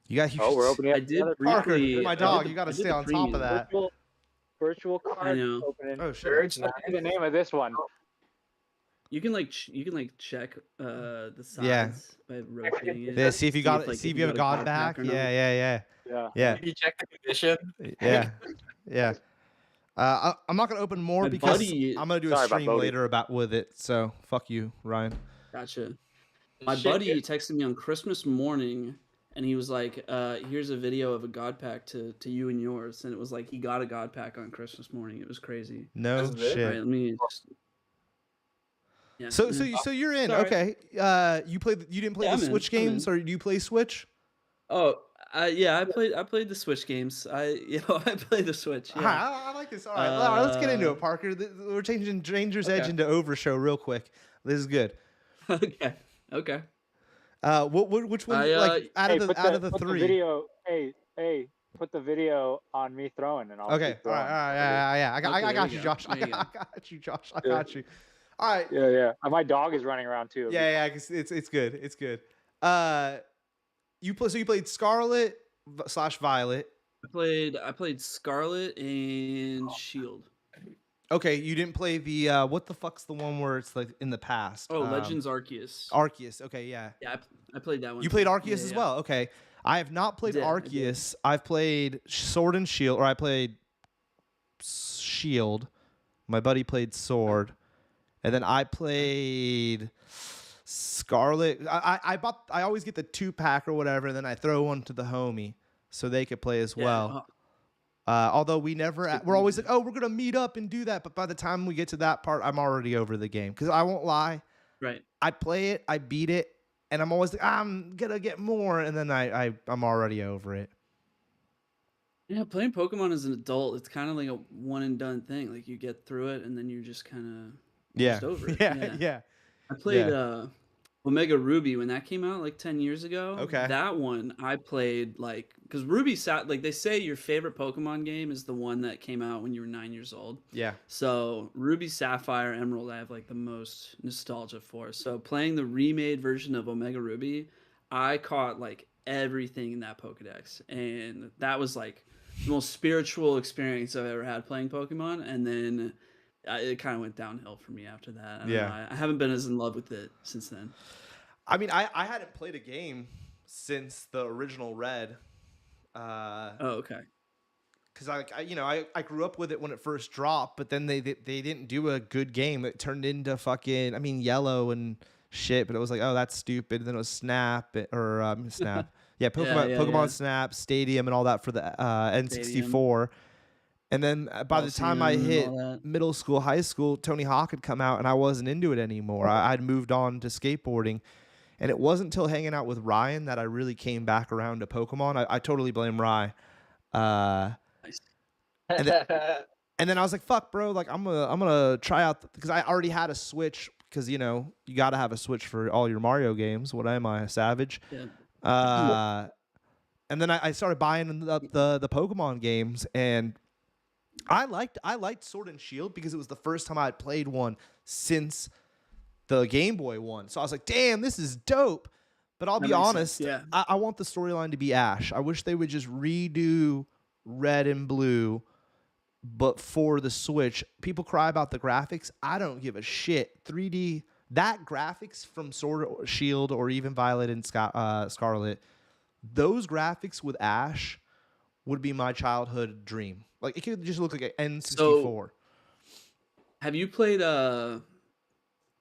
S3: We're opening up.
S4: I did
S1: Parker, my dog. You got to stay on top of that.
S3: Virtual card opening. Oh shit! What's the name of this one?
S4: You can check the size by rotating it.
S1: Yeah, see if you got see if you have a god back. Yeah.
S2: You check the condition.
S1: Yeah. I'm not gonna open more because I'm gonna do a stream later with it. So fuck you, Ryan.
S4: Gotcha. My buddy texted me on Christmas morning, and he was like, "Here's a video of a god pack to you and yours," and it was like he got a god pack on Christmas morning. It was crazy.
S1: No shit.
S4: Right, let me just...
S1: Yeah, so you're in. Sorry. Okay. You didn't play the Switch games, or do you play Switch?
S4: Oh, yeah. I played the Switch games. I play the Switch. Yeah.
S1: I like this. All right, let's get into it, Parker. We're changing Danger's Edge into Overshow real quick. This is good.
S4: Okay.
S1: Which one? Out of the three.
S3: The video. Hey. Put the video on me throwing, and I'll.
S1: Okay. All right. Yeah. I got you, Josh. I got you, Josh. I got you. All right.
S3: Yeah. My dog is running around too.
S1: Yeah. It's good. It's good. You played Scarlet / Violet.
S4: I played Scarlet and Shield.
S1: Okay, you didn't play the what the fuck's the one where it's like in the past?
S4: Oh, Legends Arceus.
S1: Arceus. Okay, yeah.
S4: Yeah, I played that one.
S1: You played Arceus as well. Okay, I have not played Arceus. I've played Sword and Shield, or I played Shield. My buddy played Sword, and then I played Scarlet. I always get the 2-pack or whatever, and then I throw one to the homie so they could play as well. Although we're always like, oh, we're gonna meet up and do that, but by the time we get to that part, I'm already over the game. Because I won't lie,
S4: Right.
S1: I play it, I beat it, and I'm always like, I'm gonna get more, and then I'm already over it.
S4: Yeah, playing Pokemon as an adult, it's kind of like a one and done thing. Like you get through it and then you're just kind of just over it.
S1: Yeah.
S4: I played Omega Ruby when that came out like 10 years ago.
S1: Okay.
S4: That one I played like because Ruby like they say your favorite Pokemon game is the one that came out when you were 9 years old.
S1: Yeah.
S4: So Ruby, Sapphire, Emerald, I have like the most nostalgia for. So playing the remade version of Omega Ruby, I caught like everything in that Pokedex, and that was like the most spiritual experience I've ever had playing Pokemon. And then it kind of went downhill for me after that. I don't know. I haven't been as in love with it since then.
S1: I mean, I hadn't played a game since the original Red.
S4: Okay.
S1: Because I grew up with it when it first dropped, but then they didn't do a good game. It turned into fucking Yellow and shit. But it was like, oh, that's stupid. And then it was Snap Snap. Yeah, Pokemon Snap, Stadium, and all that for the N64. And then by the time I hit middle school, high school, Tony Hawk had come out, and I wasn't into it anymore. I'd moved on to skateboarding. And it wasn't until hanging out with Ryan that I really came back around to Pokemon. I totally blame Rye.
S4: Nice.
S1: And then I was like, fuck, bro. Like, I'm gonna try out, because I already had a Switch, because, you got to have a Switch for all your Mario games. What am I, a savage?
S4: Yeah.
S1: And then I started buying the Pokemon games, and I liked Sword and Shield because it was the first time I had played one since the Game Boy one. So I was like, damn, this is dope. But I'll be honest, I want the storyline to be Ash. I wish they would just redo Red and Blue, but for the Switch. People cry about the graphics. I don't give a shit. 3D, that graphics from Sword or Shield or even Violet and Scarlet, those graphics with Ash would be my childhood dream. Like, it could just look like an N64.
S4: So, have you played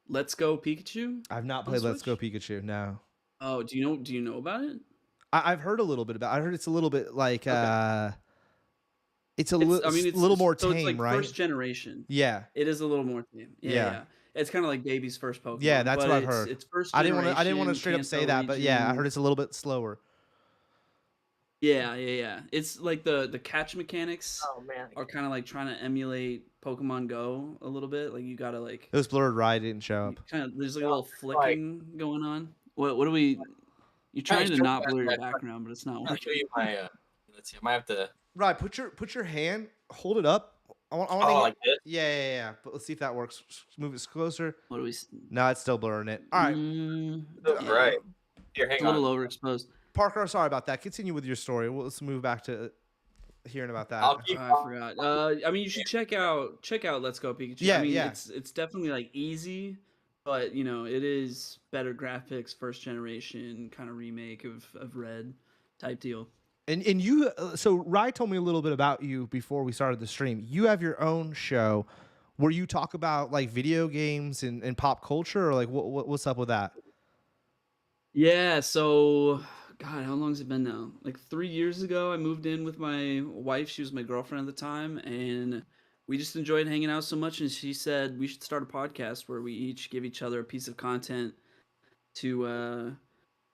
S4: Let's Go Pikachu?
S1: I've not played Let's Go Pikachu. No.
S4: Oh, do you know about it?
S1: I've heard a little bit about it. I heard it's a little bit like it's a little more tame,
S4: it's like
S1: right?
S4: First generation.
S1: Yeah.
S4: It is a little more tame. Yeah. It's kind of like baby's first Pokemon.
S1: Yeah, that's what I've heard.
S4: It's first
S1: generation.
S4: I
S1: didn't want to straight up say that, but yeah, I heard it's a little bit slower.
S4: Yeah. It's like the catch mechanics are kind of like trying to emulate Pokemon Go a little bit. Like you gotta like.
S1: It was blurred, right? Didn't show up.
S4: Kind of, there's like a little flicking going on. What do we? You're trying to not blur your background, but it's not working.
S2: I'll show you my. Let's see. I might have to.
S1: Right, put your hand, hold it up. I want
S2: like this?
S1: Yeah. But let's see if that works. Move it closer.
S4: What do we?
S1: No, it's still blurring it. All right.
S2: Right. Here, hang on.
S4: A little overexposed.
S1: Parker, sorry about that. Continue with your story. Let's move back to hearing about that.
S4: I forgot. I mean, you should check out Let's Go Pikachu.
S1: Yeah,
S4: I mean, it's definitely like easy, but it is better graphics, first generation kind of remake of Red type deal.
S1: And you, so Rye told me a little bit about you before we started the stream. You have your own show where you talk about like video games and pop culture, or like what's up with that?
S4: Yeah, so God, how long has it been now? Like 3 years ago, I moved in with my wife. She was my girlfriend at the time, and we just enjoyed hanging out so much. And she said we should start a podcast where we each give each other a piece of content to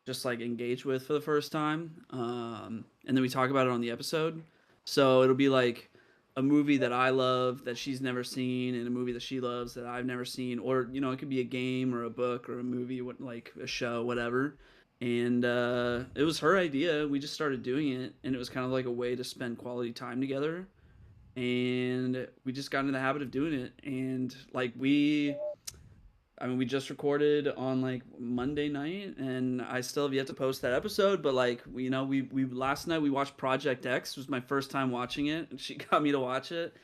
S4: just like engage with for the first time, and then we talk about it on the episode. So it'll be like a movie that I love that she's never seen, and a movie that she loves that I've never seen, or it could be a game or a book or a movie, like a show, whatever. And it was her idea. We just started doing it, and it was kind of like a way to spend quality time together. And we just got into the habit of doing it. And like we just recorded on like Monday night, and I still have yet to post that episode. But like we last night we watched Project X. It was my first time watching it, and she got me to watch it.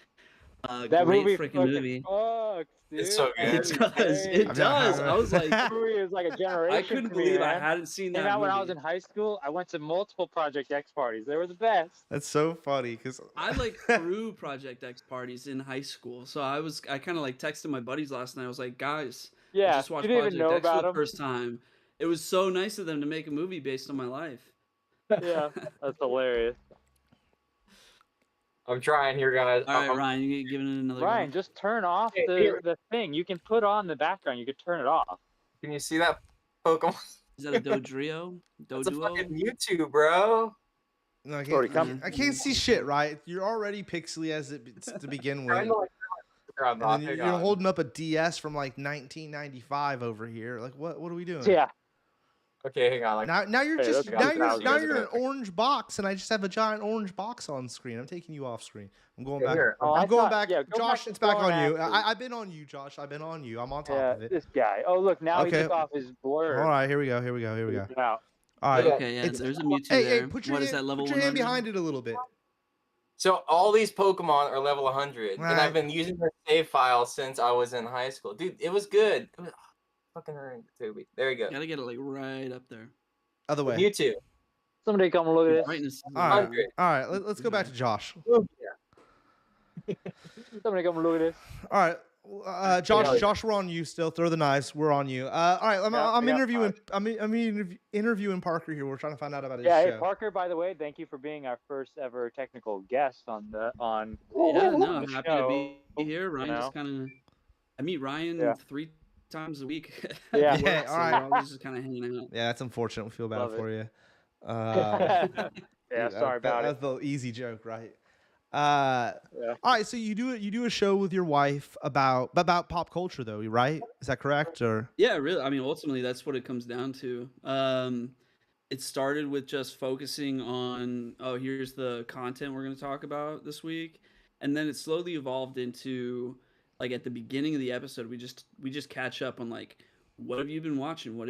S3: That
S4: Great
S3: movie
S4: freaking
S3: fucking
S4: movie.
S3: fucks, dude.
S2: It's so
S3: That
S2: good.
S4: It
S3: movie's
S4: does.
S3: great.
S4: It
S1: I've
S4: does.
S1: never-
S4: I was like,
S3: That movie is like a generation
S4: I couldn't
S3: for me,
S4: believe I
S3: man.
S4: hadn't seen
S3: Came
S4: that
S3: out when I was
S4: movie.
S3: in high school. I went to multiple Project X parties. They were the best.
S1: That's so funny because
S4: I like threw Project X parties in high school, so I kind of like texted my buddies last night. I was like, guys, I
S3: Yeah,
S4: just
S3: you
S4: watched
S3: didn't even
S4: Project
S3: know
S4: X for
S3: about
S4: the
S3: them.
S4: first time. It was so nice of them to make a movie based on my life.
S3: Yeah, that's hilarious.
S2: I'm trying here, guys.
S4: All right, Ryan, you get giving it another
S3: Ryan,
S4: go.
S3: just turn off
S2: Hey, here.
S3: the thing. You can put on the background. You can turn it off.
S2: Can you see that Pokemon?
S4: Is that a Dodrio?
S2: That's a
S4: Doduo?
S2: fucking Mewtwo, bro.
S1: no, I
S3: Already
S1: can't,
S3: coming.
S1: I can't see shit. Right, you're already pixely as it to begin with.
S2: Trying to like grab
S1: And
S2: off.
S1: then
S2: Hang
S1: you're
S2: on.
S1: holding up a DS from like 1995 over here. Like, what are we doing?
S3: Yeah.
S2: Okay, hang on. Like,
S1: Now you're
S3: Hey,
S1: just
S3: that's
S1: now
S3: 2000.
S1: you're an orange box, and I just have a giant orange box on screen. I'm taking you off screen. I'm going back.
S2: here.
S3: Oh,
S1: I'm
S3: I
S1: going
S3: thought-
S1: back.
S3: yeah, go
S1: Josh,
S3: back to
S1: it's back on you.
S3: going
S1: I've been on you, Josh. I've been on you. I'm on top
S3: Yeah,
S1: of it.
S3: this guy. Oh, look, now he
S1: Okay.
S3: took off his blur.
S1: All right, here we go.
S3: Out.
S1: All right.
S4: Okay, yeah,
S1: It's-
S4: there's a Mewtwo
S1: Hey,
S4: there.
S1: put your
S4: What is
S1: hand,
S4: that, level
S1: put your hand
S4: 100?
S1: behind it a little bit.
S2: so all these Pokemon are level 100, and
S1: Right.
S2: I've been using the save file since I was in high school. Dude, it was good. It was, fucking ring, Toby. There you go.
S4: Gotta get it like right up there.
S1: Other way.
S2: Mewtwo.
S3: Somebody come look at this.
S4: Brightness is
S1: All right.
S2: 100.
S1: All right. Let's go back to Josh.
S3: Somebody come look at this.
S1: All right. Josh, we're on you still. Throw the knives. We're on you. All right. I'm interviewing. I'm interviewing Parker here. We're trying to find out about his
S3: Yeah,
S1: show.
S3: hey, Parker, by the way, thank you for being our first ever technical guest on
S4: Yeah, no, I'm happy to be
S3: show,
S4: here. Ryan just kind of. I meet Ryan 3 times a week.
S3: Yeah.
S4: at work,
S1: Yeah,
S4: so
S1: all right.
S4: we're always just kind of hanging out.
S1: Yeah, that's unfortunate. We feel bad
S3: Love it.
S1: for you.
S3: Yeah, sorry about
S1: That's
S3: it.
S1: the easy joke, right? All right. So you do a show with your wife about pop culture, though, right? Is that correct? Or
S4: Yeah, really. I mean, ultimately, that's what it comes down to. It started with just focusing on, here's the content we're going to talk about this week, and then it slowly evolved into, like, at the beginning of the episode, we just catch up on, like, what have you been watching? What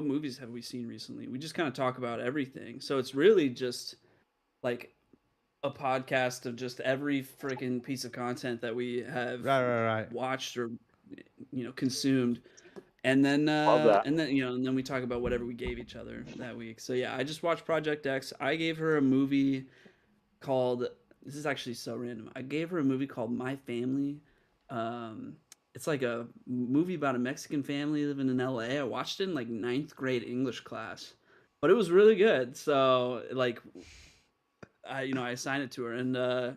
S4: movies have we seen recently? We just kind of talk about everything. So it's really just like a podcast of just every freaking piece of content that we have
S1: right.
S4: watched or consumed. And then
S3: Love that.
S4: and then we talk about whatever we gave each other that week. So yeah, I just watched Project X. I gave her a movie called, this is actually so random. I gave her a movie called My Family. It's like a movie about a Mexican family living in LA. I watched it in like 9th grade English class, but it was really good. So like, I assigned it to her, and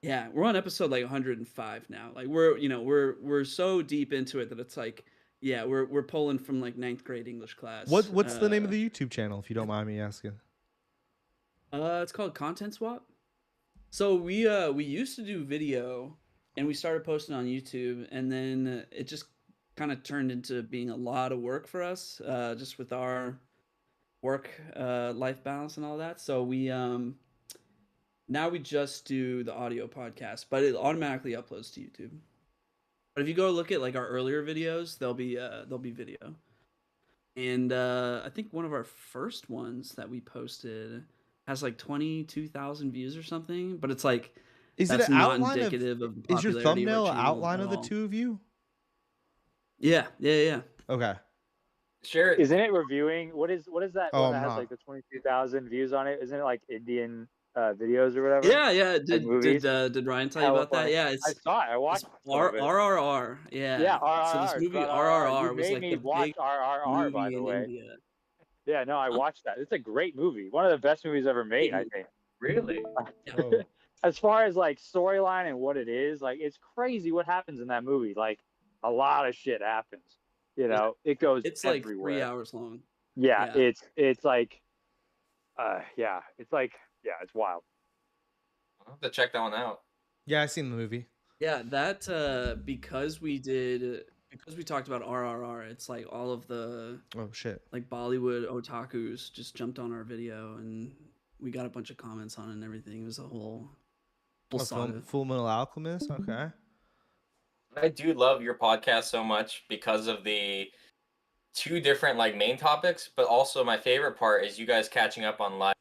S4: yeah, we're on episode like 105 now. Like we're so deep into it that it's like, yeah, we're pulling from like 9th grade English class.
S1: what's the name of the YouTube channel, if you don't mind me asking?
S4: It's called Content Swap. So we used to do video, and we started posting on YouTube, and then it just kind of turned into being a lot of work for us, just with our work life balance and all that. So we now we just do the audio podcast, but it automatically uploads to YouTube. But if you go look at like our earlier videos, they'll be video. And I think one of our first ones that we posted has like 22,000 views or something, but it's like,
S1: Is it
S4: that's
S1: an
S4: not
S1: outline
S4: indicative of the
S1: Is your
S4: popularity of our
S1: thumbnail an
S4: channel
S1: outline
S4: at
S1: of the
S4: all.
S1: two of you?
S4: Yeah.
S1: Okay.
S2: Share it.
S3: Isn't it reviewing? What is that
S1: Oh,
S3: one that
S1: I'm
S3: has
S1: not.
S3: like the 22,000 views on it? Isn't it like Indian videos or whatever?
S4: Yeah.
S3: movies?
S4: Did Ryan tell you about that?
S3: California.
S4: Yeah,
S3: I
S4: it's
S3: saw it. I watched some of it.
S4: RRR. Yeah.
S3: Yeah,
S4: So this
S3: RRR.
S4: movie
S3: It's called
S4: RRR
S3: You
S4: was
S3: made
S4: like
S3: me
S4: the
S3: watch
S4: big
S3: RRR, by
S4: movie
S3: the
S4: in
S3: way.
S4: India.
S3: Yeah, no, I watched that. It's a great movie. One of the best movies ever made, I think.
S2: Really?
S1: Oh.
S3: As far as like storyline and what it is, like it's crazy what happens in that movie. Like a lot of shit happens. You know, it goes
S4: It's like
S3: everywhere.
S4: 3 hours long.
S3: Yeah,
S4: Yeah.
S3: it's like it's wild.
S2: I'll have to check that one out.
S1: Yeah, I've seen the movie.
S4: Yeah, that because we talked about RRR, it's like all of the
S1: Oh shit.
S4: like Bollywood otakus just jumped on our video, and we got a bunch of comments on it and everything. It was a whole saga.
S1: Full Metal Alchemist. Okay.
S2: I do love your podcast so much because of the two different like main topics, but also my favorite part is you guys catching up on live.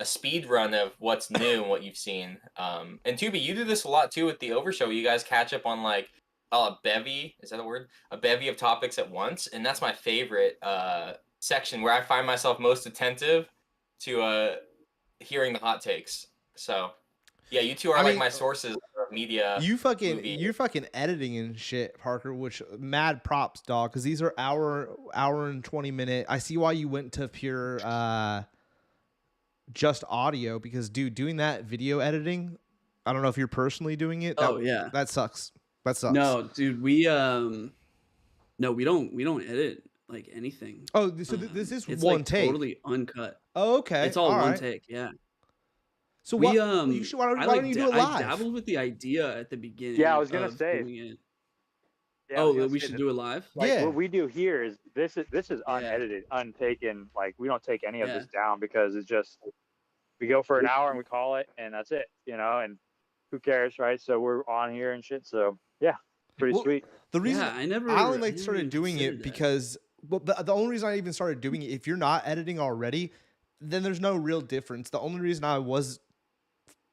S2: a speed run of what's new and what you've seen. And Tubi, you do this a lot too with the Overshow. You guys catch up on like a bevy, is that a word? A bevy of topics at once, and that's my favorite section where I find myself most attentive to hearing the hot takes. So yeah, you two are like my sources of media.
S1: You're fucking editing and shit, Parker, which mad props, dog, because these are hour and 20-minute. I see why you went to pure just audio, because dude, doing that video editing, I don't know if you're personally doing it. That sucks.
S4: No, dude, we don't edit like anything.
S1: Oh, so this is
S4: it's
S1: one
S4: like
S1: take,
S4: totally uncut.
S1: Oh, okay,
S4: it's all one take. Yeah.
S1: So why don't you do it live?
S4: I dabbled with the idea at the beginning.
S3: Yeah, I was gonna say.
S4: Yeah, we should do it live.
S3: Like what we do here is this is unedited, untaken. Like we don't take any of this down because it's just we go for an hour and we call it and that's it, you know. And who cares, right? So we're on here and shit. So yeah, pretty sweet.
S1: The reason I only started doing it because the only reason I even started doing it, if you're not editing already, then there's no real difference. The only reason I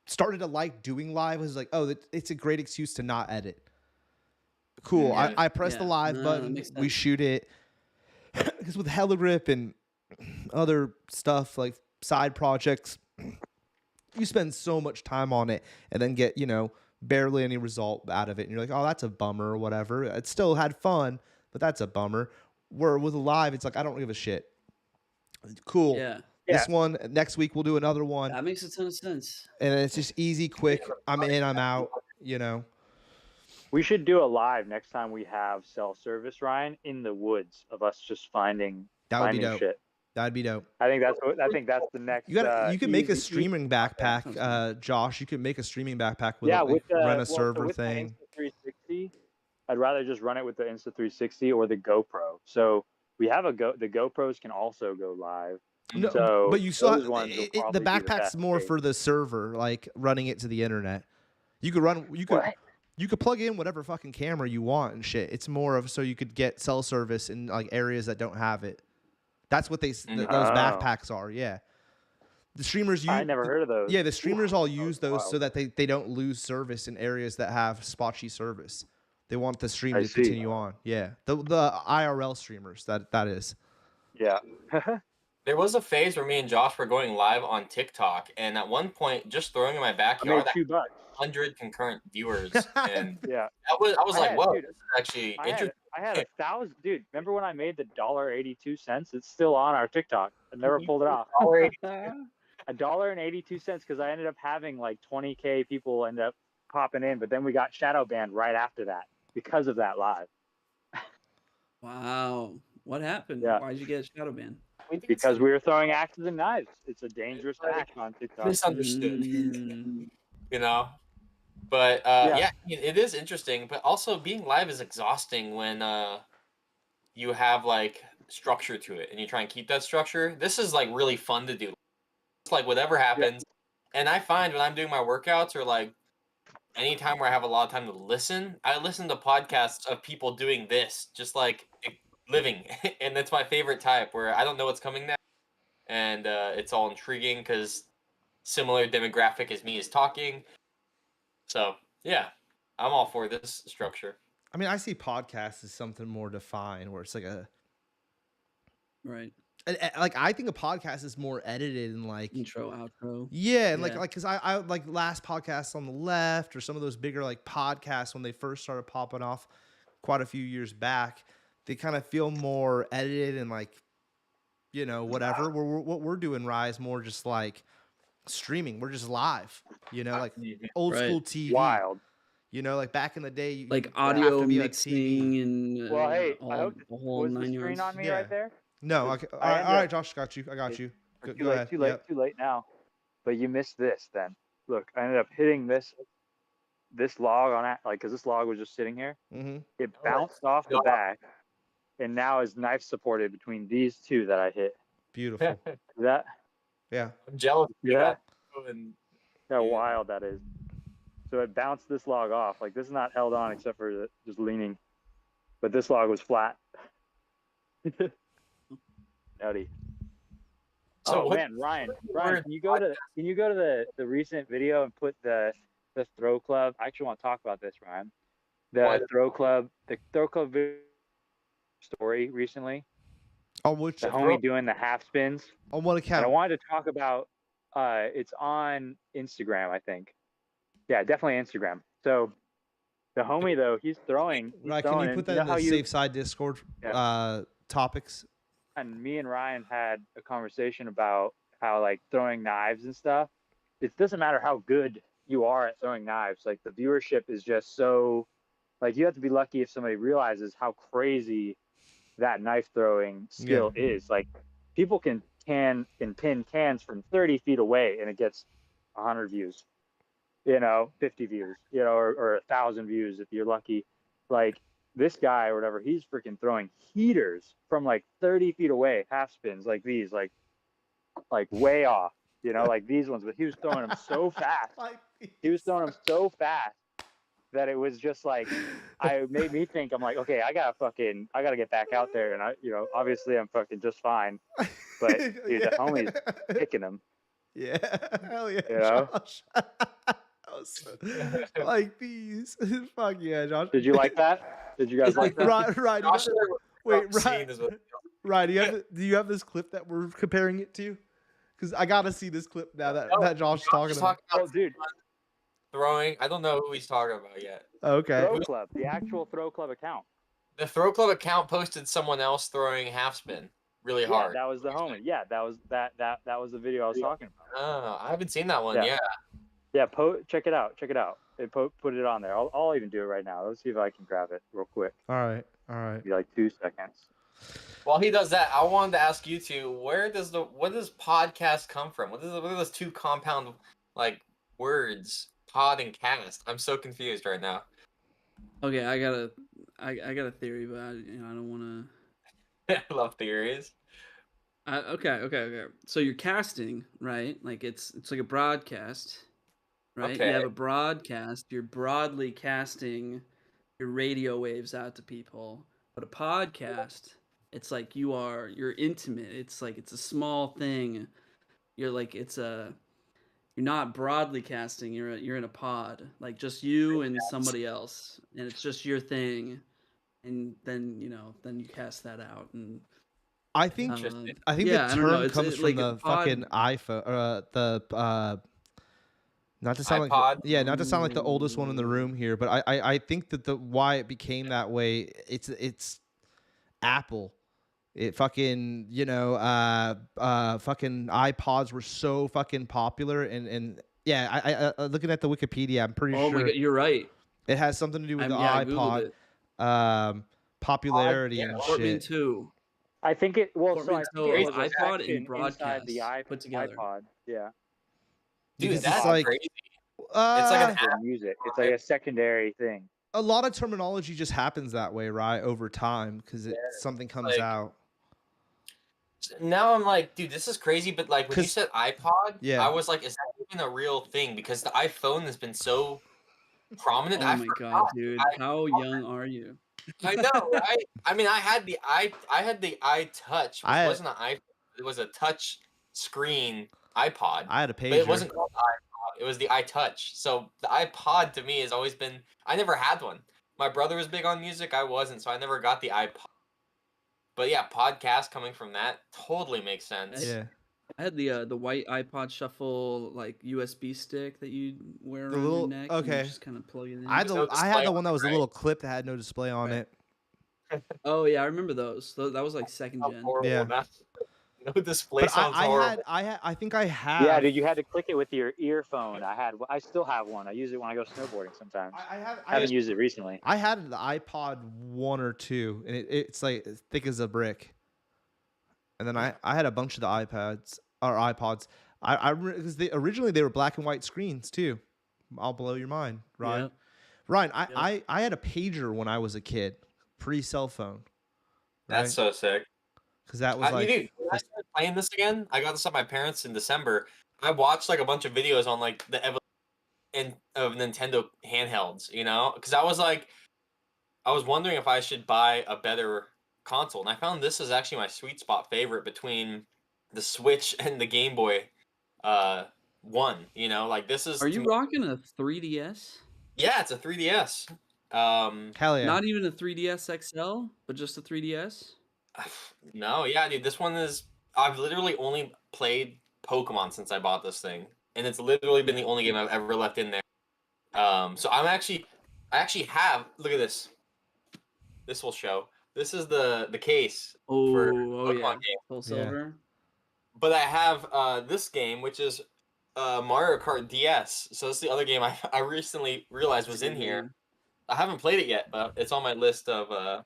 S1: started to like doing live was like, oh, it's a great excuse to not edit. Cool. Yeah. I press the live button. We shoot it. Because with Heligrip and other stuff like side projects, you spend so much time on it and then get, barely any result out of it. And you're like, oh, that's a bummer or whatever. It still had fun, but that's a bummer. Where with live, it's like, I don't give a shit. Cool.
S4: Yeah.
S1: This one, next week we'll do another one.
S4: That makes a ton of sense.
S1: And it's just easy, quick. I'm in, I'm out,
S3: We should do a live next time we have cell service, Ryan, in the woods of us just finding
S1: dope.
S3: Shit.
S1: That'd be dope.
S3: I think that's the next.
S1: You can make a streaming backpack, Josh. You can make a streaming backpack with rent a server
S3: with
S1: thing.
S3: The Insta360, I'd rather just run it with the Insta360 or the GoPro. So we have the GoPros can also go live.
S1: No,
S3: so
S1: but you still the backpack's more for the server, like running it to the internet. You could plug in whatever fucking camera you want and shit. It's more of so you could get cell service in like areas that don't have it. That's what those backpacks are. Yeah, the streamers.
S3: I never heard of those.
S1: Yeah, the streamers all use those so that they don't lose service in areas that have spotchy service. They want the stream to continue on. Yeah, the IRL streamers. That is.
S3: Yeah.
S2: There was a phase where me and Josh were going live on TikTok, and at one point, just throwing in my backyard,
S3: I made $2.
S2: 100 concurrent viewers, and
S3: yeah,
S2: I was like, "Whoa, this is actually interesting."
S3: I had 1,000, dude. Remember when I made the $1.82? It's still on our TikTok. I never pulled it off. $1.82 because I ended up having like 20K people end up popping in, but then we got shadow banned right after that because of that live.
S4: Wow, what happened?
S3: Yeah.
S4: Why'd you get shadow banned?
S3: Because we were throwing axes and knives. It's a dangerous act on TikTok.
S2: Misunderstood. But it is interesting. But also being live is exhausting when you have like structure to it and you try and keep that structure. This is like really fun to do. It's like whatever happens. Yeah. And I find when I'm doing my workouts or like anytime where I have a lot of time to listen, I listen to podcasts of people doing this, just like living. And that's my favorite type where I don't know what's coming next. And it's all intriguing because similar demographic as me is talking. So, yeah, I'm all for this structure.
S1: I mean, I see podcasts as something more defined where it's like a...
S4: Right.
S1: Like, I think a podcast is more edited and like...
S4: Intro, outro.
S1: Yeah, and like, because I like last podcasts on the left or some of those bigger like podcasts when they first started popping off quite a few years back, they kind of feel more edited and like, whatever. What we're doing, Rise, more just like streaming. We're just live, like old school TV.
S3: Wild.
S1: Like back in the day,
S4: like audio mixing and
S3: well, hey,
S4: all,
S3: I hope
S4: the whole
S3: was
S4: 9
S3: the screen on me right there?
S1: No, okay. All right, Josh, got you. I got you. Go ahead.
S3: Too late now. But you missed this then. Look, I ended up hitting this log on it, like, because this log was just sitting here.
S1: Mm-hmm.
S3: It bounced off the back, and now is knife supported between these two that I hit.
S1: Beautiful.
S3: That.
S1: Yeah.
S2: I'm jealous.
S3: Yeah. How wild that is. So it bounced this log off. Like, this is not held on except for just leaning. But this log was flat. Howdy.
S2: So
S3: Oh
S2: what?
S3: man, Ryan,
S2: We're-
S3: can you go to the recent video and put the throw club? I actually want to talk about this, Ryan. The throw club story recently.
S1: On which?
S3: The homie doing the half spins.
S1: On what
S3: And I
S1: account?
S3: wanted to talk about. It's on Instagram, I think. Yeah, definitely Instagram. So the homie though, he's throwing.
S1: Right, can you put that in the SafeSide Discord topics?
S3: And me and Ryan had a conversation about how like throwing knives and stuff. It doesn't matter how good you are at throwing knives. Like the viewership is just so like you have to be lucky if somebody realizes how crazy that knife throwing skill is. Like people can pin cans from 30 feet away and it gets 100 views, 50 views, or 1,000 views if you're lucky. Like this guy or whatever, he's freaking throwing heaters from like 30 feet away, half spins like these, like way off, like these ones. But he was throwing them so fast. He was throwing them so fast that it was just like, I made me think, I'm like, okay, I gotta get back out there. And obviously I'm fucking just fine. But dude, the homie's kicking him.
S1: Yeah, hell yeah, Josh. Like these. Fuck yeah, Josh.
S3: Did you like that? Did you guys like that?
S1: Right.
S2: Josh,
S1: Wait, right. Do you have this clip that we're comparing it to? Because I gotta see this clip now that Josh is talking about.
S3: Oh, dude.
S2: Throwing. I don't know who he's talking about yet.
S1: Okay.
S3: Throw Club, the actual Throw Club account.
S2: The Throw Club account posted someone else throwing half spin really hard.
S3: That was the homie. Yeah, that was the video I was talking about.
S2: Oh, I haven't seen that one. Yeah.
S3: Yeah, check it out. Put it on there. I'll even do it right now. Let's see if I can grab it real quick.
S1: All right.
S3: Be like 2 seconds.
S2: While he does that, I wanted to ask you two: what does podcast come from? What are those two compound like words? Pod and cast. I'm so confused right now.
S4: Okay, I got a theory, but I don't want
S2: I love theories.
S4: to. Okay. So you're casting, right? Like it's like a broadcast, right?
S2: Okay.
S4: You have a broadcast. You're broadly casting your radio waves out to people. But a podcast, it's like you're intimate. It's like it's a small thing. You're not broadly casting. You're in a pod, like just you and somebody else, and it's just your thing. And then you cast that out. And
S1: I think the term comes from the fucking iPhone, not to sound like the oldest one in the room here, but I think that why it became that way, it's Apple. It fucking fucking iPods were so fucking popular and yeah, I looking at the Wikipedia, I'm pretty sure.
S4: Oh my god, you're right.
S1: It has something to do with the
S4: iPod
S1: popularity and shit.
S4: Too.
S3: I think it was
S4: iPod and broadcast
S3: the
S4: put together.
S3: iPod. Yeah.
S2: Dude,
S1: Because
S2: that's
S1: like,
S2: crazy.
S3: It's like music. It's like a secondary thing.
S1: A lot of terminology just happens that way, right? Over time, because something comes out.
S2: Now I'm like, dude, this is crazy. But like when you said iPod, I was like, is that even a real thing? Because the iPhone has been so prominent.
S4: Oh my god, dude! How young are you?
S2: I know, right? I mean, I had the iTouch, which wasn't an iPhone. It was a touch screen iPod.
S1: I had a pager.
S2: But it wasn't called iPod. It was the iTouch. So the iPod to me has always been. I never had one. My brother was big on music. I wasn't, so I never got the iPod. But yeah, podcast coming from that totally makes sense.
S1: Yeah.
S4: I had the white iPod Shuffle like USB stick that you wear around your neck.
S1: Okay.
S4: And just kind of plug it in.
S1: I had the one that was a little clip that had no display on it.
S4: Oh yeah, I remember those. That was like second gen.
S1: Yeah.
S2: No display sounds horrible.
S1: I think I had.
S3: Yeah, dude, you had to click it with your earphone. I still have one. I use it when I go snowboarding sometimes. I haven't used it recently.
S1: I had the iPod 1 or 2, and it's like as thick as a brick. And then I had a bunch of the iPods. Because originally they were black and white screens too. I'll blow your mind, Ryan.
S4: Yeah.
S1: Ryan, I had a pager when I was a kid, pre-cell phone. Right?
S2: That's so sick.
S1: Because that was like,
S2: dude, when I started playing this again, I got this at my parents in December. I watched like a bunch of videos on like the evolution of Nintendo handhelds, because I was wondering if I should buy a better console, and I found this is actually my sweet spot favorite between the Switch and the Game Boy won. You know, like this is.
S4: Are you rocking a 3DS?
S2: Yeah, it's a 3DS.
S1: Hell yeah.
S4: Not even a 3DS XL, but just a 3DS?
S2: No, yeah, dude. This one is. I've literally only played Pokemon since I bought this thing, and it's literally been the only game I've ever left in there. So I actually have. Look at this. This will show. This is the case for Pokemon
S4: Yeah,
S2: game.
S4: Full Silver.
S2: But I have this game, which is Mario Kart DS. So that's the other game I recently realized was in here. I haven't played it yet, but it's on my list of.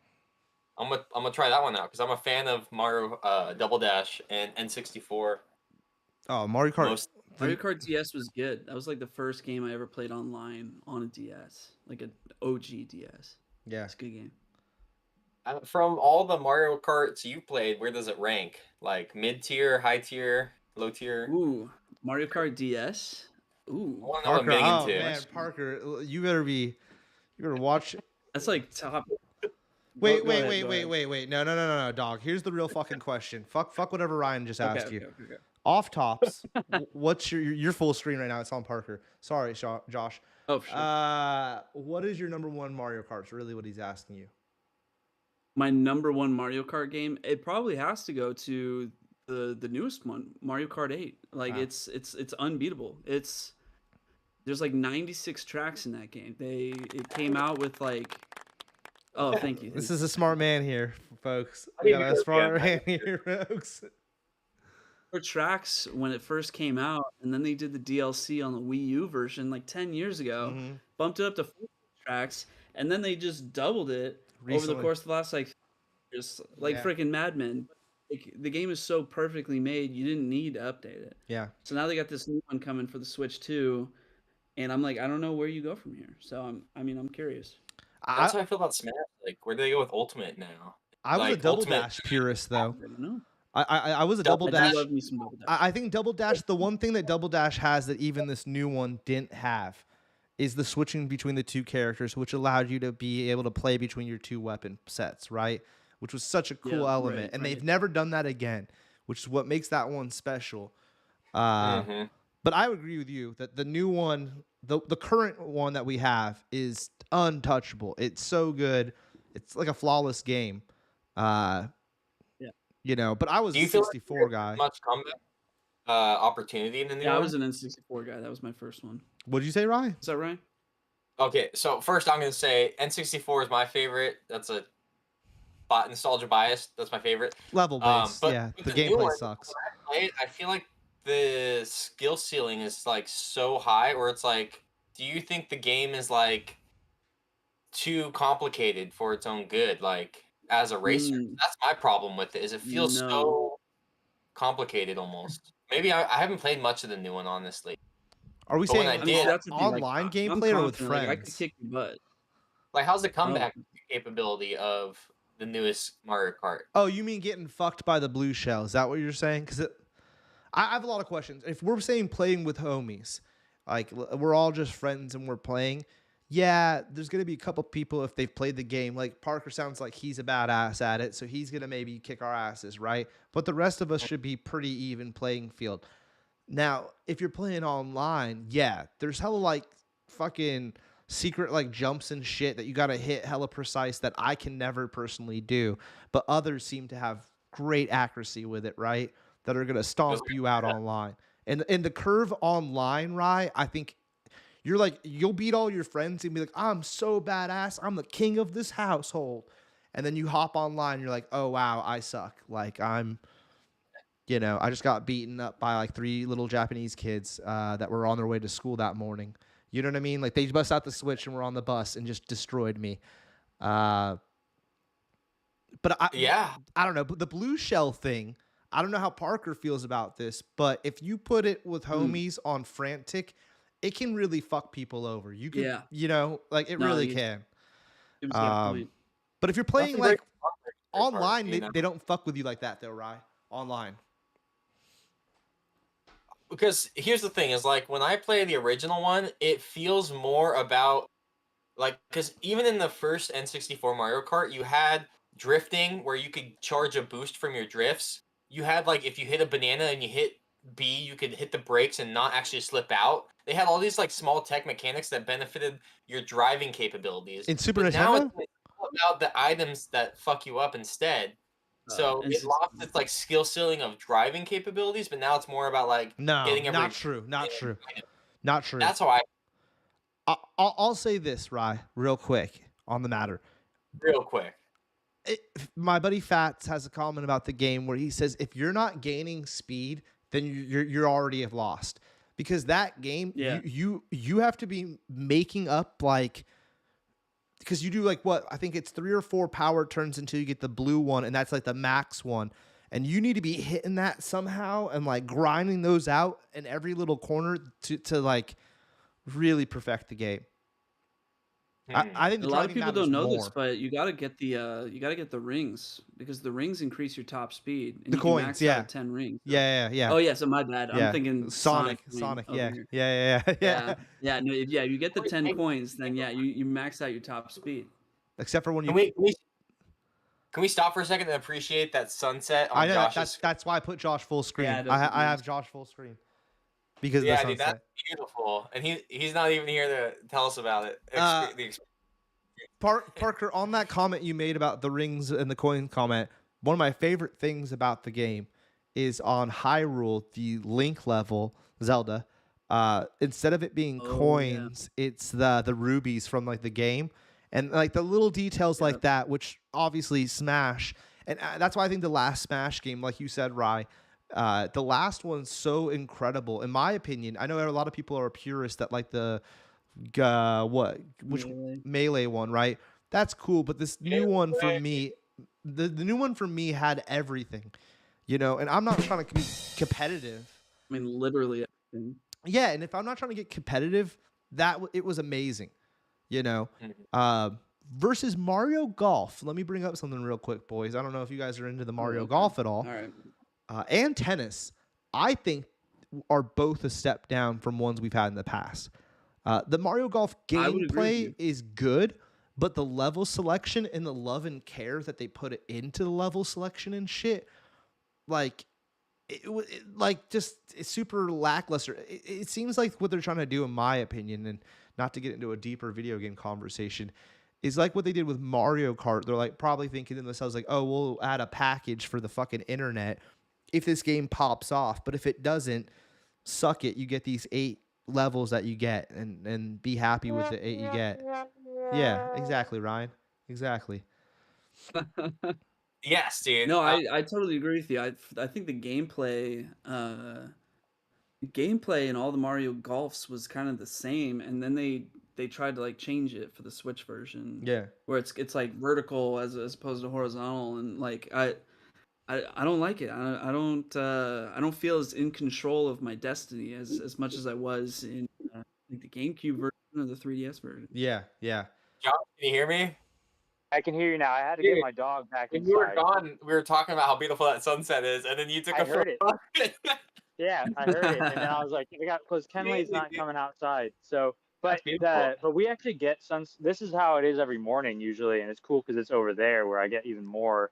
S2: I'm gonna try that one out because I'm a fan of Mario Double Dash and N64.
S1: Oh, Mario Kart.
S4: Mario Kart DS was good. That was like the first game I ever played online on a DS, like an OG DS.
S1: Yeah,
S4: it's a good game.
S2: From all the Mario Karts you played, where does it rank? Like mid tier, high tier, low tier?
S4: Ooh, Mario Kart DS. Ooh,
S1: Parker. Oh man, Parker, you better watch.
S4: That's like top.
S1: Wait. No, dog. Here's the real fucking question. Fuck whatever Ryan just asked you.
S4: Okay.
S1: Off tops. What's your full screen right now? It's on Parker. Sorry, Josh.
S4: Oh, sure.
S1: What is your number one Mario Kart? Really, what he's asking you.
S4: My number one Mario Kart game. It probably has to go to the newest one, Mario Kart 8. Like it's unbeatable. There's like 96 tracks in that game. It came out with like. Oh, thank you.
S1: This is a smart man here, folks. We got a smart man here, folks.
S4: For tracks when it first came out, and then they did the DLC on the Wii U version like 10 years ago, bumped it up to 4 tracks, and then they just doubled it over the course of the last years, like freaking Mad Men. The game is so perfectly made, you didn't need to update it.
S1: Yeah.
S4: So now they got this new one coming for the Switch 2, and I'm like, I don't know where you go from here. So I'm curious.
S2: That's how I feel about Smash. Like, where do they go with Ultimate now?
S1: I was a Double Dash purist, though. I was a Double Dash. I think Double Dash. The one thing that Double Dash has that even this new one didn't have is the switching between the two characters, which allowed you to be able to play between your two weapon sets, right? Which was such a cool element, and they've never done that again, which is what makes that one special. But I would agree with you that the new one, the current one that we have, is untouchable. It's so good. It's like a flawless game. You know, but I was a 64 guy.
S2: Much comeback opportunity in the new one?
S4: I was an N64 guy. That was my first one.
S1: What did you say, Ryan?
S4: Is that right?
S2: Okay, so first I'm going to say N64 is my favorite. That's a nostalgia bias. That's my favorite.
S1: Level based, yeah. The gameplay sucks.
S2: I feel like the skill ceiling is like so high, or it's like, do you think the game is like too complicated for its own good? Like, as a racer, that's my problem with it. Is it feels so complicated almost. Maybe I haven't played much of the new one, honestly.
S1: Are we saying online gameplay or with friends?
S4: I could kick your butt.
S2: Like, how's the comeback capability of the newest Mario Kart?
S1: Oh, you mean getting fucked by the blue shell? Is that what you're saying? Because I have a lot of questions. If we're saying playing with homies, like we're all just friends and we're playing, yeah, there's going to be a couple people if they've played the game. Like Parker sounds like he's a badass at it, so he's going to maybe kick our asses, right? But the rest of us should be pretty even playing field. Now, if you're playing online, yeah, there's hella like fucking secret like jumps and shit that you got to hit hella precise that I can never personally do, but others seem to have great accuracy with it, right? That are going to stomp you out online. And the curve online, right? I think you're like, you'll beat all your friends and be like, I'm so badass. I'm the king of this household. And then you hop online and you're like, oh, wow, I suck. Like I'm, you know, I just got beaten up by like 3 little Japanese kids that were on their way to school that morning. You know what I mean? Like they bust out the Switch and were on the bus and just destroyed me. But I don't know. But the blue shell thing, I don't know how Parker feels about this, but if you put it with homies on Frantic, it can really fuck people over. You can, you know, like it really can. But if you're playing like online, they don't fuck with you like that though, right? Online.
S2: Because here's the thing: is like when I play the original one, it feels more about like because even in the first N64 Mario Kart, you had drifting where you could charge a boost from your drifts, you had like if you hit a banana and you hit B, you could hit the brakes and not actually slip out. They had all these like small tech mechanics that benefited your driving capabilities.
S1: In Super
S2: But now
S1: Nintendo?
S2: it's about the items that fuck you up instead. So it lost its like skill ceiling of driving capabilities, but now it's more about like getting every.
S1: Not true. Not true. Not true.
S2: That's how
S1: I'll say this, Rye, real quick on the matter.
S2: Real quick.
S1: My buddy Fats has a comment about the game where he says if you're not gaining speed, then you're already have lost, because that game you have to be making up like, because you do like what I think it's 3 or 4 power turns until you get the blue one, and that's like the max one, and you need to be hitting that somehow and like grinding those out in every little corner to like really perfect the game. I think
S4: a lot of people don't know this, but you gotta get the rings, because the rings increase your top speed. And
S1: the
S4: you
S1: coins,
S4: can max out at 10 rings. So.
S1: Yeah.
S4: Oh yeah, so my bad. I'm thinking Sonic.
S1: Yeah.
S4: No, if you get the 10 coins, then you max out your top speed.
S1: Except for when
S2: Can we stop for a second and appreciate that sunset on
S1: I know
S2: Josh's
S1: that's why I put Josh full screen.
S4: Yeah,
S1: I have Josh full screen because of the sunset.
S2: Dude, that's beautiful, and he's not even here to tell us about it.
S1: Parker, on that comment you made about the rings and the coin comment, one of my favorite things about the game is on Hyrule, the Link level, Zelda, instead of it being coins, it's the rubies from like the game, and like the little details like that, which obviously Smash, and that's why I think the last Smash game, like you said, Rye, the last one's so incredible in my opinion. I know a lot of people are purists that like the Melee one, right? That's cool, but this new one for me, the new one for me had everything, you know, and I'm not trying to be competitive.
S4: I mean, literally everything.
S1: Yeah, and if I'm not trying to get competitive, it was amazing, you know. Versus Mario Golf. Let me bring up something real quick, boys. I don't know if you guys are into the Mario Golf at all.
S4: All right.
S1: And tennis, I think, are both a step down from ones we've had in the past. The Mario Golf gameplay is good, but the level selection and the love and care that they put into the level selection and shit, like, it's super lackluster. It seems like what they're trying to do, in my opinion, and not to get into a deeper video game conversation, is like what they did with Mario Kart. They're like probably thinking to themselves like, oh, we'll add a package for the fucking internet if this game pops off. But if it doesn't, suck it. You get these 8 levels that you get and be happy with the 8 you get. Yeah, exactly, Ryan. Exactly.
S2: Yes, dude.
S4: No, I totally agree with you. I think the gameplay in all the Mario Golfs was kind of the same, and then they tried to like change it for the Switch version.
S1: Yeah.
S4: Where it's like vertical as opposed to horizontal, and like I don't like it. I don't feel as in control of my destiny as much as I was in like the GameCube version or the 3DS version.
S1: Yeah.
S2: Josh, can you hear me?
S3: I can hear you now. I had to get my dog back inside.
S2: When you were gone, we were talking about how beautiful that sunset is, and then you took
S3: I heard it. Yeah, I heard it, and then I was like, because Kenley's not coming outside. So, but we actually get this is how it is every morning usually, and it's cool because it's over there where I get even more,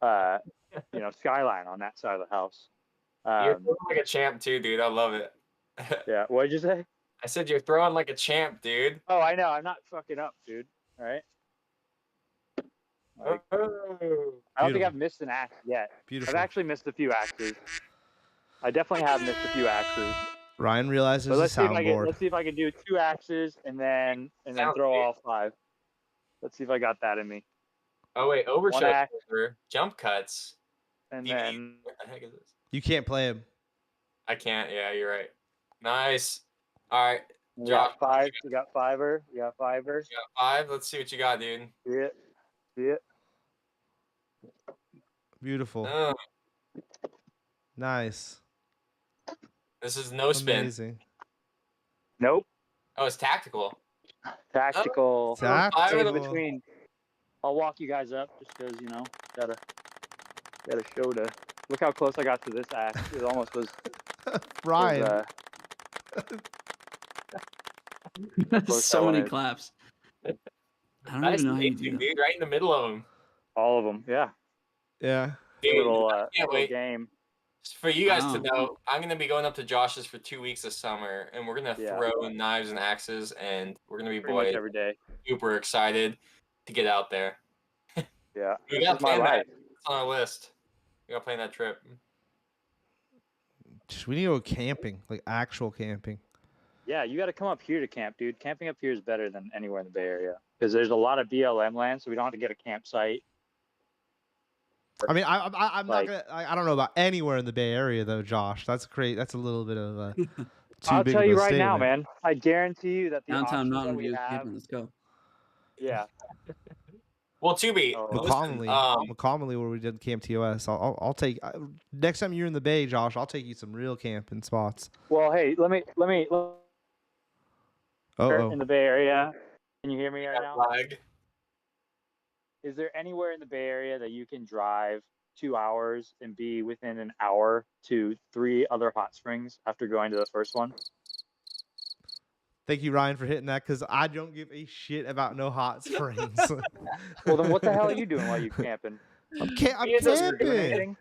S3: skyline on that side of the house.
S2: You're throwing like a champ too, dude. I love it.
S3: Yeah, what did you say?
S2: I said you're throwing like a champ, dude.
S3: Oh, I know. I'm not fucking up, dude. All right. Like, I don't think I've missed an axe yet.
S1: Beautiful.
S3: I've actually missed a few axes. I definitely have missed a few axes.
S1: Ryan realizes there's a soundboard.
S3: Let's see if I can do 2 axes and then throw all 5. Let's see if I got that in me.
S2: Oh wait, overshot, jump cuts,
S3: and then
S2: what the heck is this?
S1: You can't play him.
S2: I can't. Yeah, you're right. Nice. All right,
S3: we got 5. We got 5er. We got 5er.
S2: You got 5. Let's see what you got, dude.
S3: See it.
S1: Beautiful.
S2: Oh.
S1: Nice.
S2: This is no spin.
S1: Amazing.
S3: Nope.
S2: Oh, it's tactical.
S3: Tactical.
S1: Tactical.
S3: In between. I'll walk you guys up just because gotta show to. Look how close I got to this axe. It almost was.
S1: Ryan.
S4: So many claps. I don't even know how you do that.
S2: Dude, right in the middle of them.
S3: All of them. Yeah.
S1: Yeah.
S3: little game.
S2: For you guys to know, I'm gonna be going up to Josh's for 2 weeks this summer, and we're gonna throw knives and axes, and we're gonna be
S3: pretty much every day.
S2: Super excited to get out there.
S3: Yeah,
S2: we got my life. It's on our list. We got to plan that trip.
S1: We need to go camping, like actual camping.
S3: Yeah, you got to come up here to camp, dude. Camping up here is better than anywhere in the Bay Area because there's a lot of BLM land, so we don't have to get a campsite.
S1: I mean, I'm not gonna. I don't know about anywhere in the Bay Area though, Josh. That's great. That's a little bit of a.
S3: I'll tell you right now, man. I guarantee you that the
S4: downtown Mountain View camping. Let's go.
S3: Yeah.
S2: Well,
S1: McCommonly, where we did Camp TOS. I'll take next time you're in the Bay, Josh. I'll take you some real camping spots.
S3: Well, hey, let me. In the Bay Area, can you hear me right now? Is there anywhere in the Bay Area that you can drive 2 hours and be within an hour to 3 other hot springs after going to the first one?
S1: Thank you, Ryan, for hitting that because I don't give a shit about no hot springs.
S3: Well, then what the hell are you doing while you camping?
S1: I'm camping.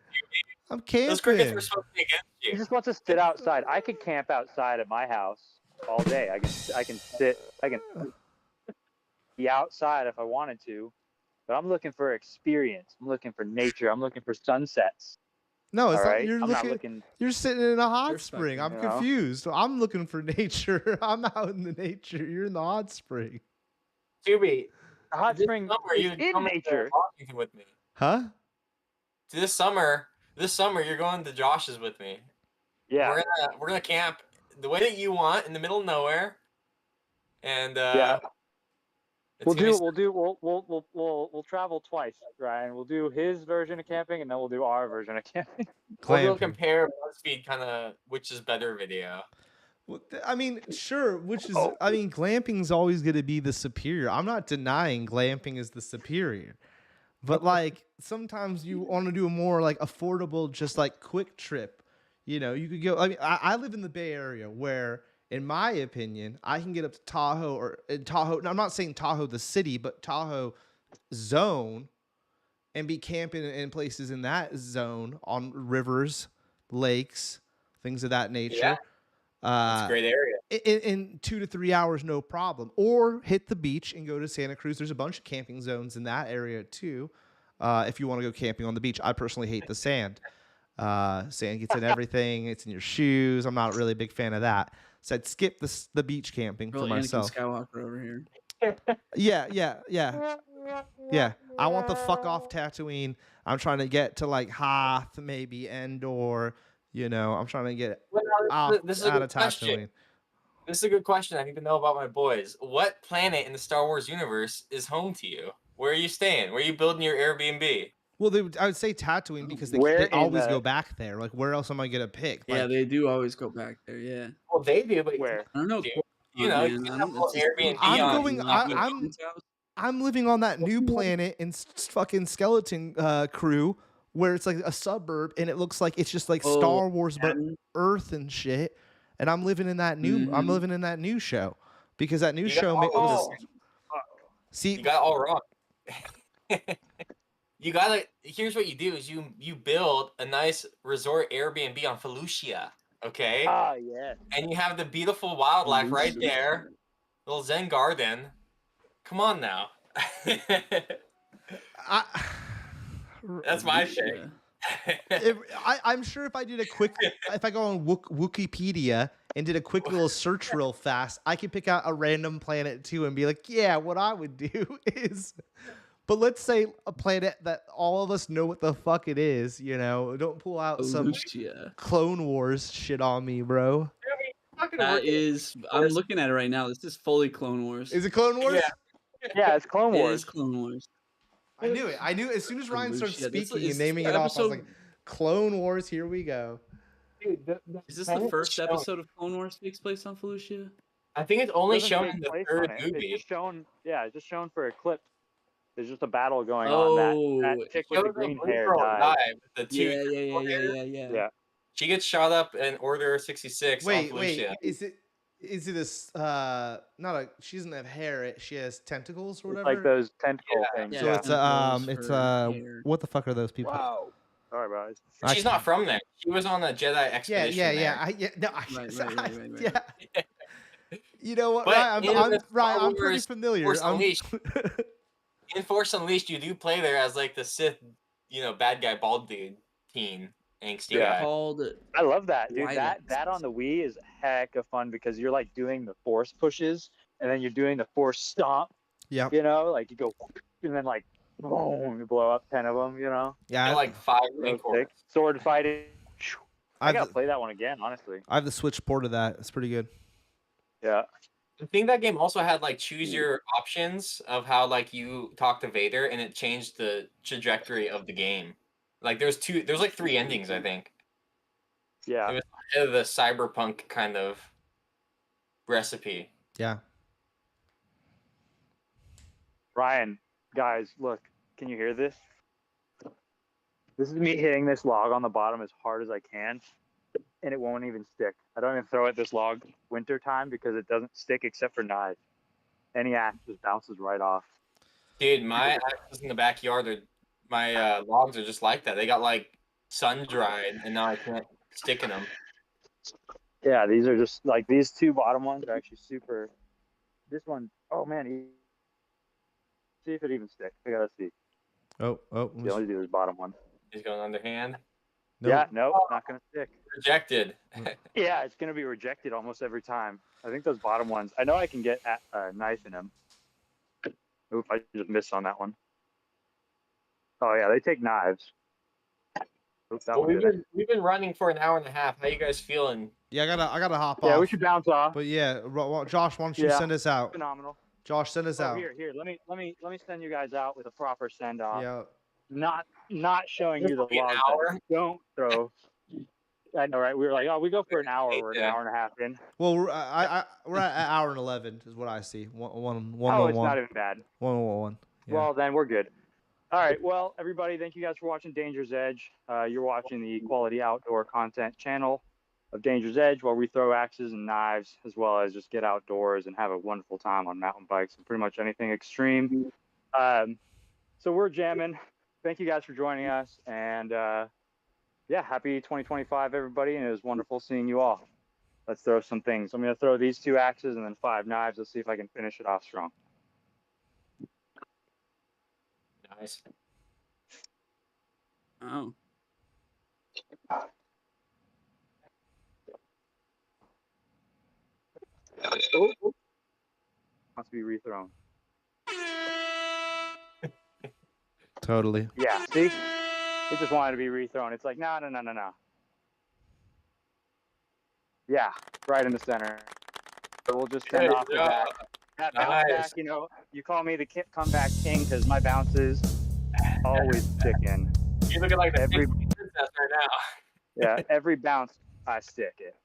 S1: I'm camping.
S2: Those crickets were supposed to be against you.
S3: He just wants to sit outside. I could camp outside at my house all day. I can be outside if I wanted to. But I'm looking for experience. I'm looking for nature. I'm looking for sunsets.
S1: No, it's
S3: right?
S1: not. You're sitting in a hot spring. I'm confused. I'm looking for nature. I'm out in the nature. You're in the hot spring.
S2: Tubi,
S3: a hot spring is in nature.
S2: With me.
S1: Huh?
S2: This summer, you're going to Josh's with me.
S3: Yeah.
S2: We're gonna camp the way that you want in the middle of nowhere. And We'll
S3: travel twice, Ryan. We'll do his version of camping, and then we'll do our version of camping.
S2: We'll compare BuzzFeed kind of which is better video.
S1: Well, I mean, sure. Glamping's always going to be the superior. I'm not denying glamping is the superior, but like sometimes you want to do a more like affordable, just like quick trip. You know, you could go. I mean, I live in the Bay Area where, in my opinion, I can get up to Tahoe No, I'm not saying Tahoe the city, but Tahoe zone, and be camping in places in that zone on rivers, lakes, things of that nature.
S2: Yeah, it's a great area.
S1: In 2 to 3 hours, no problem. Or hit the beach and go to Santa Cruz. There's a bunch of camping zones in that area too. If you want to go camping on the beach, I personally hate the sand. Sand gets in everything. It's in your shoes. I'm not really a big fan of that. So I'd skip the beach camping for myself.
S4: Anakin Skywalker over here.
S1: Yeah. I want the fuck off Tatooine. I'm trying to get to like Hoth, maybe Endor. You know, I'm trying to get out of Tatooine.
S2: This is a good question. I need to know about my boys. What planet in the Star Wars universe is home to you? Where are you staying? Where are you building your Airbnb?
S1: Well, I would say Tatooine because they always go back there. Like, where else am I gonna pick? Like,
S4: yeah, they do always go back there. Yeah.
S2: Well, they do, but
S3: where?
S4: I don't know.
S2: You know, you have Airbnb.
S1: I'm living on that new planet in fucking Skeleton Crew, where it's like a suburb, and it looks like it's just like Star Wars, but Earth and shit. And I'm living in that new. I'm living in that new show because that new show. See,
S2: you got it all wrong. You gotta. Here's what you do: is you build a nice resort Airbnb on Felucia, okay?
S3: Ah, yeah.
S2: And you have the beautiful wildlife right there, little Zen garden. Come on now. That's my thing.
S1: I'm sure if I go on Wikipedia and did a quick little search real fast, I could pick out a random planet too and be like, yeah, what I would do is. But let's say a planet that all of us know what the fuck it is, you know. Don't pull out some Clone Wars shit on me, bro.
S4: That is, I'm looking at it right now. This is fully Clone Wars.
S1: Is it Clone Wars?
S3: Yeah, it's Clone Wars.
S4: It is Clone Wars.
S1: I knew it. As soon as Ryan started speaking and naming it off, I was like, Clone Wars, here we go.
S4: Dude, is this the first episode of Clone Wars takes place on Felucia?
S2: I think it's only shown in the third movie.
S3: It's just shown for a clip. There's just a battle going on. That chick with the green hair died.
S4: Yeah.
S2: She gets shot up in Order 66.
S1: Wait. Is it she doesn't have hair. She has tentacles or whatever.
S3: It's like those tentacle things.
S1: So it's what the fuck are those people?
S3: Wow. Sorry, guys.
S2: She's not from there. She was on a Jedi expedition.
S4: Right.
S1: Yeah. You know what,
S2: But
S1: Ryan? I'm pretty familiar.
S2: Force Unleashed, in Force Unleashed, you do play there as like the Sith, bad guy, bald dude, teen, angsty guy.
S3: I love that, dude. That on the Wii is heck of fun because you're like doing the Force pushes and then you're doing the Force stomp.
S1: Yeah.
S3: Like you go and then like boom, you blow up 10 of them.
S1: Yeah.
S2: Like 5 Rancors.
S3: Sword fighting. I gotta
S1: the,
S3: play that one again, honestly.
S1: I have the Switch port of that. It's pretty good.
S3: Yeah.
S2: I think that game also had like choose your options of how like you talk to Vader, and it changed the trajectory of the game. Like there's like 3 endings, I think.
S3: Yeah.
S2: It was kind of the cyberpunk kind of recipe.
S1: Yeah.
S3: Ryan, guys, look, can you hear this? This is me hitting this log on the bottom as hard as I can, and it won't even stick. I don't even throw at this log winter time because it doesn't stick except for knives. Any axe just bounces right off.
S2: Dude, my axes in the backyard, my logs are just like that. They got like sun dried, and now I can't stick in them.
S3: Yeah, these are just like these 2 bottom ones are actually super. This one, oh man, see if it even sticks. I gotta see.
S1: Oh.
S3: Yeah, let me do this bottom one.
S2: He's going underhand.
S1: Nope.
S3: Yeah, nope, not gonna stick.
S2: Rejected.
S3: Yeah, it's gonna be rejected almost every time. I think those bottom ones. I know I can get a knife in them. Oop, I just missed on that one. Oh yeah, they take knives. Oops, that
S2: Well,
S3: one
S2: we've been running for an hour and a half. How you guys feeling?
S1: Yeah, I gotta hop off.
S3: Yeah, we should bounce off.
S1: But yeah, Josh, why don't you send us out?
S3: Phenomenal.
S1: Josh, send us out.
S3: Here. Let me send you guys out with a proper send off.
S1: Yeah.
S3: Not showing you the log. Don't throw. I know, right? We were like, oh, we go for an hour. We're an hour and a half in.
S1: Well, we're at an hour and 11 is what I see. One.
S3: Oh, it's not even bad.
S1: 1. Yeah.
S3: Well, then we're good. All right. Well, everybody, thank you guys for watching Danger's Edge. You're watching the quality outdoor content channel of Danger's Edge, where we throw axes and knives, as well as just get outdoors and have a wonderful time on mountain bikes and pretty much anything extreme. So we're jamming. Thank you guys for joining us. And happy 2025, everybody. And it was wonderful seeing you all. Let's throw some things. I'm going to throw these 2 axes and then 5 knives. Let's see if I can finish it off strong.
S2: Nice.
S4: Oh.
S3: Must be rethrown.
S1: Totally.
S3: Yeah, see? It just wanted to be rethrown. It's like, no. Yeah, right in the center. So we'll just send off the back. That bounce back, you call me the comeback king because my bounces always stick in.
S2: You're looking like the princess right now.
S3: Yeah, every bounce I stick it.